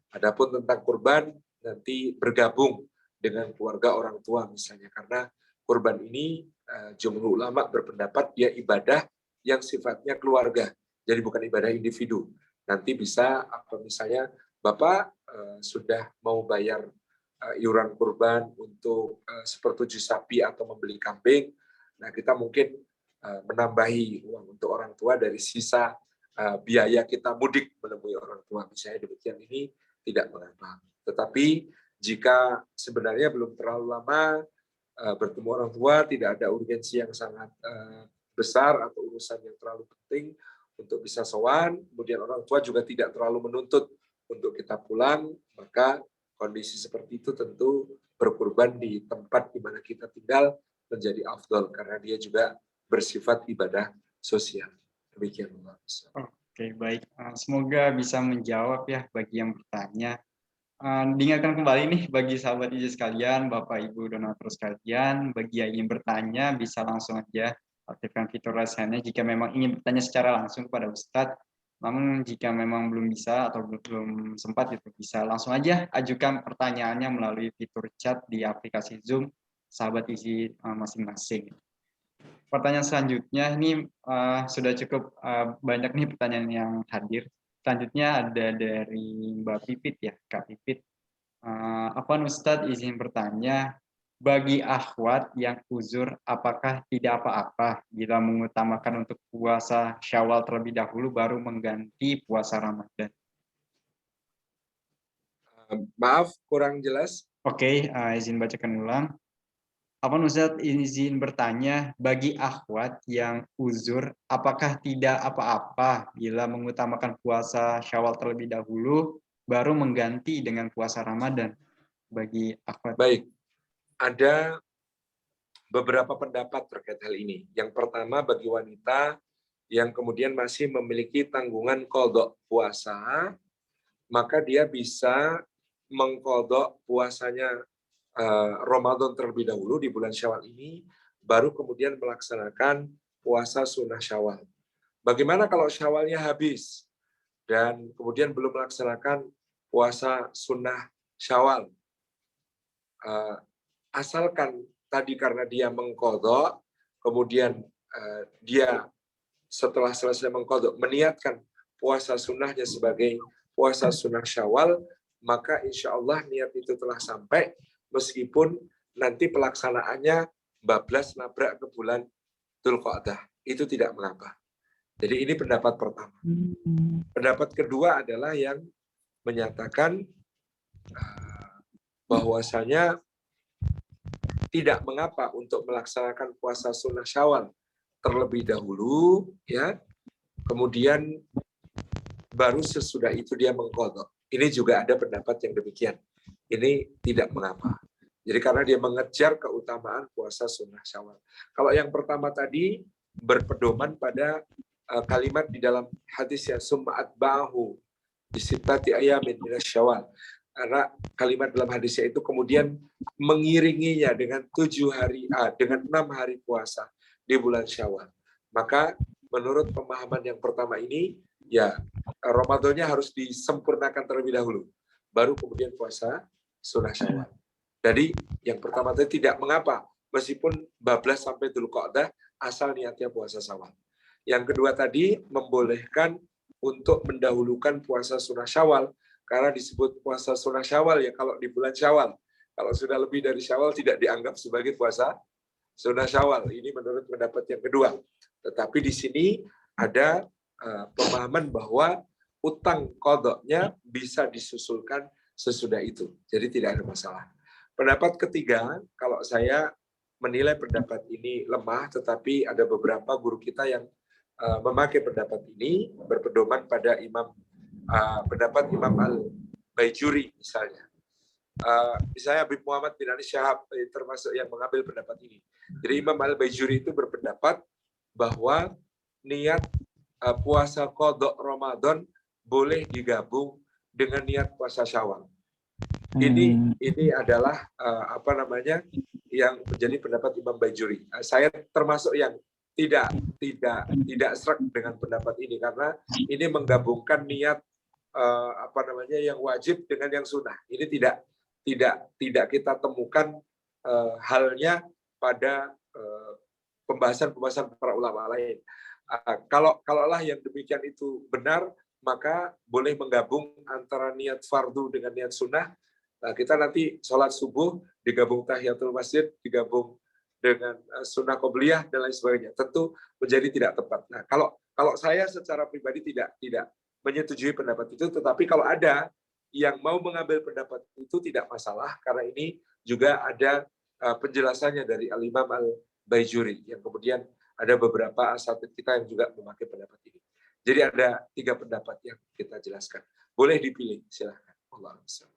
Adapun tentang kurban, nanti bergabung dengan keluarga orang tua misalnya, karena kurban ini jumhur ulama berpendapat dia ibadah yang sifatnya keluarga, jadi bukan ibadah individu. Nanti bisa misalnya Bapak sudah mau bayar iuran kurban untuk sepertujuh sapi atau membeli kambing, nah kita mungkin menambahi uang untuk orang tua dari sisa biaya kita mudik menemui orang tua, misalnya demikian, ini tidak mengapa. Tetapi jika sebenarnya belum terlalu lama bertemu orang tua, tidak ada urgensi yang sangat besar atau urusan yang terlalu penting untuk bisa sowan, kemudian orang tua juga tidak terlalu menuntut untuk kita pulang, maka kondisi seperti itu tentu berkurban di tempat di mana kita tinggal menjadi afdol karena dia juga bersifat ibadah sosial. Demikian Allah. Oke, baik. Semoga bisa menjawab ya bagi yang bertanya. Diingatkan kembali nih bagi sahabat IJ sekalian, Bapak Ibu donatur sekalian, bagi yang ingin bertanya bisa langsung aja aktifkan fitur raise hand-nya jika memang ingin bertanya secara langsung kepada Ustadz. Namun jika memang belum bisa atau belum sempat itu bisa langsung aja ajukan pertanyaannya melalui fitur chat di aplikasi Zoom sahabat IJ masing-masing. Pertanyaan selanjutnya ini sudah cukup banyak nih pertanyaan yang hadir. Selanjutnya ada dari Mbak Pipit ya, Kak Pipit. Afwan Ustadz izin bertanya, bagi akhwat yang uzur apakah tidak apa-apa bila mengutamakan untuk puasa Syawal terlebih dahulu baru mengganti puasa Ramadan? Maaf, kurang jelas. Oke, izin bacakan ulang. Afwan Ustadz izin bertanya, bagi akhwat yang uzur apakah tidak apa-apa bila mengutamakan puasa Syawal terlebih dahulu baru mengganti dengan puasa Ramadan bagi akhwat? Baik, ada beberapa pendapat terkait hal ini. Yang pertama, bagi wanita yang kemudian masih memiliki tanggungan qadha puasa, maka dia bisa mengqadha puasanya Ramadan terlebih dahulu di bulan Syawal ini, baru kemudian melaksanakan puasa sunnah Syawal. Bagaimana kalau Syawalnya habis dan kemudian belum melaksanakan puasa sunnah Syawal? Asalkan tadi karena dia mengqadha, kemudian dia setelah selesai mengqadha meniatkan puasa sunnahnya sebagai puasa sunnah Syawal, maka insya Allah niat itu telah sampai meskipun nanti pelaksanaannya bablas nabrak ke bulan Dzulqa'dah. Itu tidak mengapa. Jadi ini pendapat pertama. Pendapat kedua adalah yang menyatakan bahwasanya tidak mengapa untuk melaksanakan puasa sunnah Syawal terlebih dahulu, ya. Kemudian baru sesudah itu dia mengqadha. Ini juga ada pendapat yang demikian. Ini tidak mengapa. Jadi karena dia mengejar keutamaan puasa sunnah Syawal. Kalau yang pertama tadi berpedoman pada kalimat di dalam hadis yang summa atba'ahu bi sittati ayamin minas Syawal. Karena kalimat dalam hadisnya itu kemudian mengiringinya dengan 6 hari puasa di bulan Syawal. Maka menurut pemahaman yang pertama ini, ya Ramadannya harus disempurnakan terlebih dahulu, baru kemudian puasa sunnah Syawal. Jadi yang pertama tadi tidak mengapa, meskipun bablas sampai Dzulqa'dah, asal niatnya puasa Syawal. Yang kedua tadi membolehkan untuk mendahulukan puasa sunnah Syawal, karena disebut puasa sunnah Syawal ya kalau di bulan Syawal. Kalau sudah lebih dari Syawal tidak dianggap sebagai puasa sunnah Syawal. Ini menurut pendapat yang kedua. Tetapi di sini ada pemahaman bahwa utang qadha-nya bisa disusulkan sesudah itu. Jadi tidak ada masalah. Pendapat ketiga, kalau saya menilai pendapat ini lemah, tetapi ada beberapa guru kita yang memakai pendapat ini berpedoman pada pendapat Imam Al-Baijuri misalnya. Misalnya Habib Muhammad bin Ali Syahab termasuk yang mengambil pendapat ini. Jadi Imam Al-Baijuri itu berpendapat bahwa niat puasa qadha Ramadan boleh digabung dengan niat puasa Syawal. Ini adalah yang menjadi pendapat Imam Baijuri. Saya termasuk yang tidak serak dengan pendapat ini karena ini menggabungkan niat yang wajib dengan yang sunnah. Ini tidak kita temukan halnya pada pembahasan para ulama lain. Kalaulah yang demikian itu benar, maka boleh menggabung antara niat fardu dengan niat sunnah. Nah, kita nanti sholat subuh digabung tahiyatul masjid, digabung dengan sunnah qobliyah dan lain sebagainya. Tentu menjadi tidak tepat. Nah, kalau saya secara pribadi tidak menyetujui pendapat itu, tetapi kalau ada yang mau mengambil pendapat itu tidak masalah, karena ini juga ada penjelasannya dari Al-Imam Al-Baijuri, yang kemudian ada beberapa asatidz kita yang juga memakai pendapat ini. Jadi ada 3 pendapat yang kita jelaskan. Boleh dipilih, silahkan. Allahu a'lam.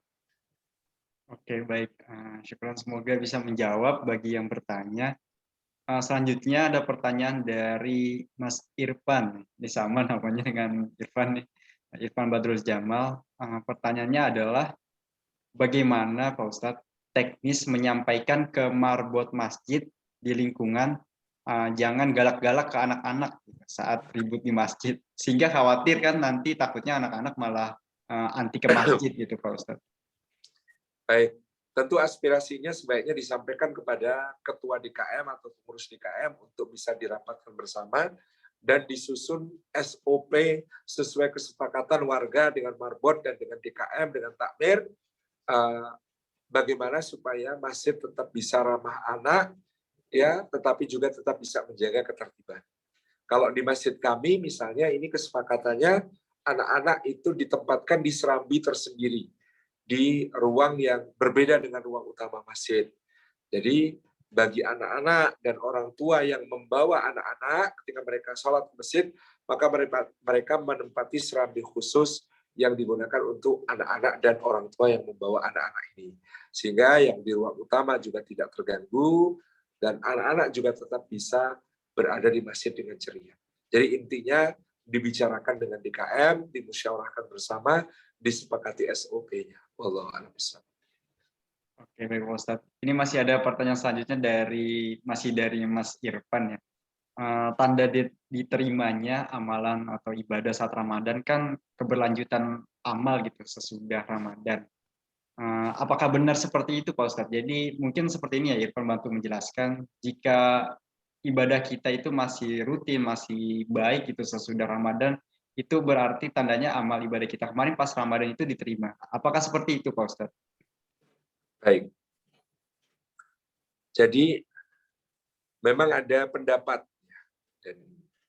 Oke, baik. Syukran, semoga bisa menjawab bagi yang bertanya. Selanjutnya ada pertanyaan dari Mas Irfan. Ini sama namanya dengan Irfan nih. Irfan Badrul Jamal. Pertanyaannya adalah bagaimana Pak Ustadz teknis menyampaikan ke marbot masjid di lingkungan jangan galak-galak ke anak-anak saat ribut di masjid, sehingga khawatir kan nanti takutnya anak-anak malah anti ke masjid gitu Pak Ustadz. Baik, tentu aspirasinya sebaiknya disampaikan kepada ketua DKM atau pengurus DKM untuk bisa dirapatkan bersama dan disusun SOP sesuai kesepakatan warga dengan marbot dan dengan DKM, dengan takmir, bagaimana supaya masjid tetap bisa ramah anak, ya, tetapi juga tetap bisa menjaga ketertiban. Kalau di masjid kami misalnya ini kesepakatannya anak-anak itu ditempatkan di serambi tersendiri, di ruang yang berbeda dengan ruang utama masjid. Jadi bagi anak-anak dan orang tua yang membawa anak-anak ketika mereka sholat ke masjid, maka mereka menempati serambi khusus yang digunakan untuk anak-anak dan orang tua yang membawa anak-anak ini. Sehingga yang di ruang utama juga tidak terganggu, dan anak-anak juga tetap bisa berada di masjid dengan ceria. Jadi intinya dibicarakan dengan DKM, dimusyawarahkan bersama, disepakati SOP-nya. Wallahu a'lam bishawab. Oke, baik Pak Ustadz. Ini masih ada pertanyaan selanjutnya dari Mas Irfan ya. Tanda diterimanya amalan atau ibadah saat Ramadan kan keberlanjutan amal gitu sesudah Ramadan. Apakah benar seperti itu Pak Ustadz? Jadi mungkin seperti ini ya Irfan bantu menjelaskan, jika ibadah kita itu masih rutin, masih baik gitu sesudah Ramadan, itu berarti tandanya amal ibadah kita kemarin pas Ramadan itu diterima. Apakah seperti itu Pak Ustadz? Baik. Jadi memang ada pendapat, dan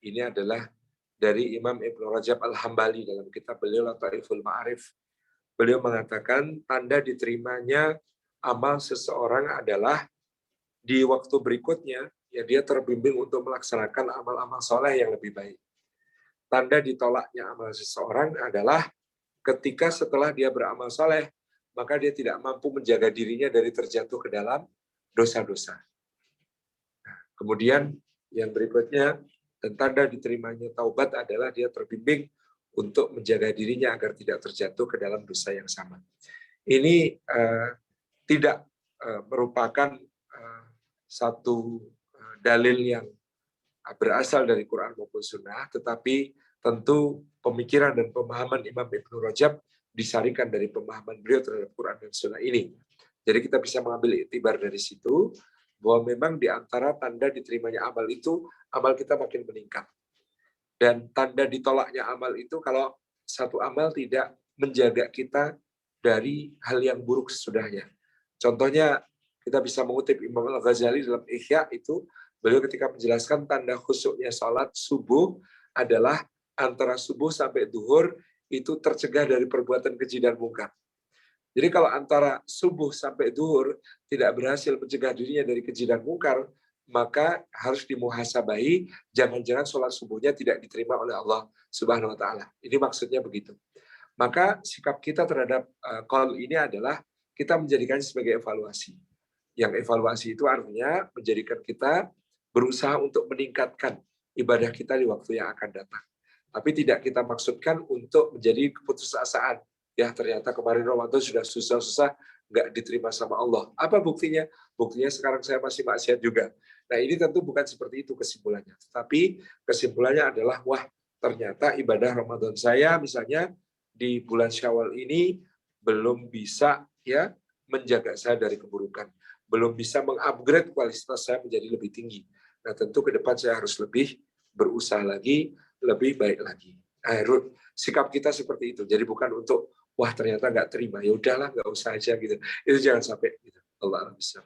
ini adalah dari Imam Ibnu Rajab Al-Hambali dalam kitab beliau Lataiful Ma'arif. Beliau mengatakan tanda diterimanya amal seseorang adalah di waktu berikutnya ya dia terbimbing untuk melaksanakan amal-amal soleh yang lebih baik. Tanda ditolaknya amal seseorang adalah ketika setelah dia beramal soleh, maka dia tidak mampu menjaga dirinya dari terjatuh ke dalam dosa-dosa. Kemudian yang berikutnya, dan tanda diterimanya taubat adalah dia terbimbing untuk menjaga dirinya agar tidak terjatuh ke dalam dosa yang sama. Ini tidak merupakan satu dalil yang berasal dari Quran maupun Sunnah, tetapi tentu pemikiran dan pemahaman Imam Ibnu Rajab disarikan dari pemahaman beliau terhadap Quran dan Sunnah ini. Jadi kita bisa mengambil iktibar dari situ, bahwa memang di antara tanda diterimanya amal itu, amal kita makin meningkat. Dan tanda ditolaknya amal itu kalau satu amal tidak menjaga kita dari hal yang buruk sesudahnya. Contohnya, kita bisa mengutip Imam Al-Ghazali dalam Ihya itu, beliau ketika menjelaskan tanda khusyuknya salat subuh adalah antara subuh sampai duhur itu tercegah dari perbuatan keji dan mungkar. Jadi kalau antara subuh sampai duhur tidak berhasil mencegah dirinya dari keji dan mungkar, maka harus dimuhasabahi, jangan-jangan sholat subuhnya tidak diterima oleh Allah Subhanahu wa Ta'ala. Ini maksudnya begitu. Maka sikap kita terhadap qaul ini adalah kita menjadikannya sebagai evaluasi. Yang evaluasi itu artinya menjadikan kita berusaha untuk meningkatkan ibadah kita di waktu yang akan datang. Tapi tidak kita maksudkan untuk menjadi keputusasaan. Ya ternyata kemarin Ramadan sudah susah-susah, nggak diterima sama Allah. Apa buktinya? Buktinya sekarang saya masih maksiat juga. Nah ini tentu bukan seperti itu kesimpulannya. Tapi kesimpulannya adalah, wah ternyata ibadah Ramadan saya misalnya di bulan Syawal ini belum bisa ya menjaga saya dari keburukan. Belum bisa mengupgrade kualitas saya menjadi lebih tinggi. Nah tentu ke depan saya harus lebih berusaha lagi, lebih baik lagi. Nah, sikap kita seperti itu. Jadi bukan untuk wah ternyata nggak terima, ya udahlah nggak usah aja gitu. Itu jangan sampai gitu. Allah bisa.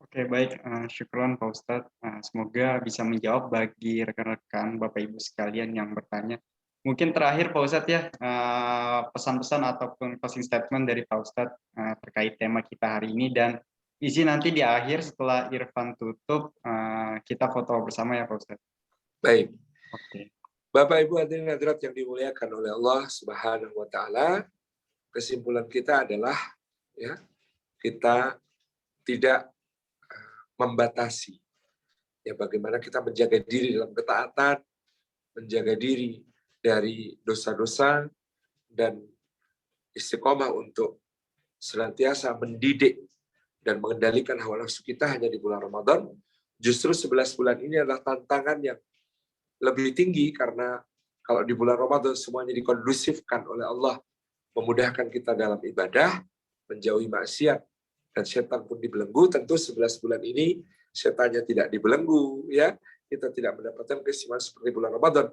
Oke, baik. Syukron Pak Ustadz. Semoga bisa menjawab bagi rekan-rekan Bapak Ibu sekalian yang bertanya. Mungkin terakhir Pak Ustadz ya, pesan-pesan ataupun closing statement dari Pak Ustadz terkait tema kita hari ini, dan izin nanti di akhir setelah Irfan tutup, kita foto bersama ya Pak Ustadz. Baik. Oke. Bapak Ibu hadirin hadirat yang dimuliakan oleh Allah Subhanahu wa Ta'ala, kesimpulan kita adalah ya kita tidak membatasi ya bagaimana kita menjaga diri dalam ketaatan, menjaga diri dari dosa-dosa, dan istiqomah untuk senantiasa mendidik dan mengendalikan hawa nafsu kita hanya di bulan Ramadan. Justru 11 bulan ini adalah tantangan yang lebih tinggi, karena kalau di bulan Ramadan semuanya dikondusifkan oleh Allah, memudahkan kita dalam ibadah, menjauhi maksiat, dan setan pun dibelenggu. Tentu 11 bulan ini setannya tidak dibelenggu, ya kita tidak mendapatkan keistimewaan seperti bulan Ramadan.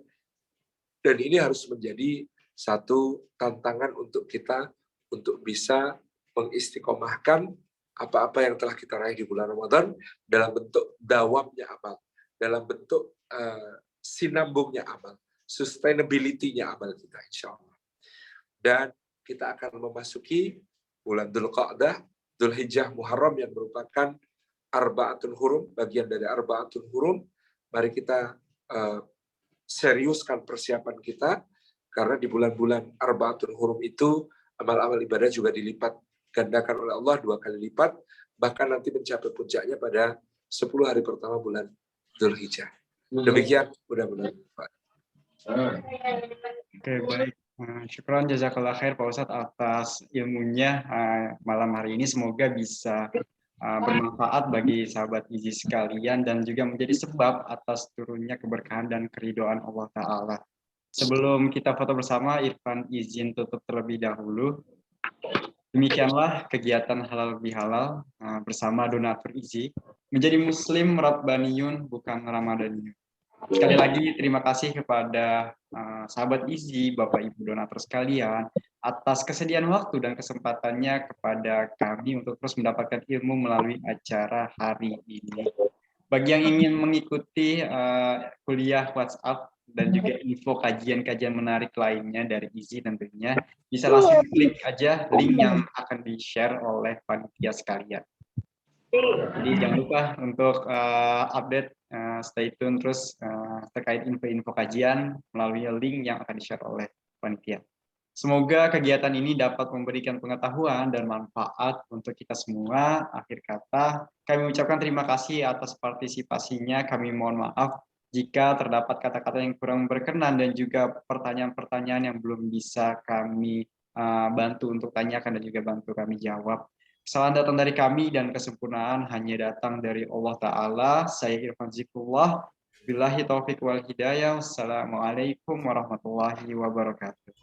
Dan ini harus menjadi satu tantangan untuk kita untuk bisa mengistiqomahkan apa-apa yang telah kita raih di bulan Ramadan dalam bentuk dawamnya amal, dalam bentuk sinambungnya amal, sustainability-nya amal kita insya Allah. Dan kita akan memasuki bulan Dzulqa'dah, Dzulhijjah, Muharram yang merupakan Arba'atul Hurum, bagian dari Arba'atul Hurum. Mari kita seriuskan persiapan kita, Karena di bulan-bulan Arba'atul Hurum itu amal-amal ibadah juga dilipat gandakan oleh Allah 2 kali lipat, bahkan nanti mencapai puncaknya pada 10 hari pertama bulan Dzulhijjah. Demikian, mudah-mudahan. Oke, baik. Syukron jazakallah khair Pak Ustadz atas ilmunya malam hari ini. Semoga bisa bermanfaat bagi sahabat Izi sekalian dan juga menjadi sebab atas turunnya keberkahan dan keridhaan Allah Ta'ala. Sebelum kita foto bersama, Irfan izin tutup terlebih dahulu. Demikianlah kegiatan halal bihalal bersama donatur Izi. Menjadi muslim Rabbaniyun bukan Ramadaniyun. Sekali lagi terima kasih kepada sahabat Izi, Bapak Ibu donatur sekalian atas kesediaan waktu dan kesempatannya kepada kami untuk terus mendapatkan ilmu melalui acara hari ini. Bagi yang ingin mengikuti kuliah WhatsApp dan juga info kajian-kajian menarik lainnya dari Izi tentunya, bisa langsung klik aja link yang akan di-share oleh panitia sekalian. Jadi jangan lupa untuk update, stay tune terus terkait info-info kajian melalui link yang akan di-share oleh panitia. Semoga kegiatan ini dapat memberikan pengetahuan dan manfaat untuk kita semua. Akhir kata, kami ucapkan terima kasih atas partisipasinya. Kami mohon maaf jika terdapat kata-kata yang kurang berkenan dan juga pertanyaan-pertanyaan yang belum bisa kami bantu untuk tanyakan dan juga bantu kami jawab. Kesalahan datang dari kami dan kesempurnaan hanya datang dari Allah Ta'ala. Saya Irfan Zikrullah. Billahi taufiq wal hidayah. Wassalamualaikum warahmatullahi wabarakatuh.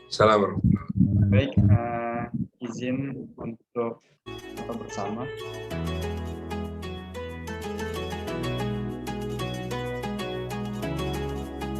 Assalamualaikum. Baik, izin untuk foto bersama.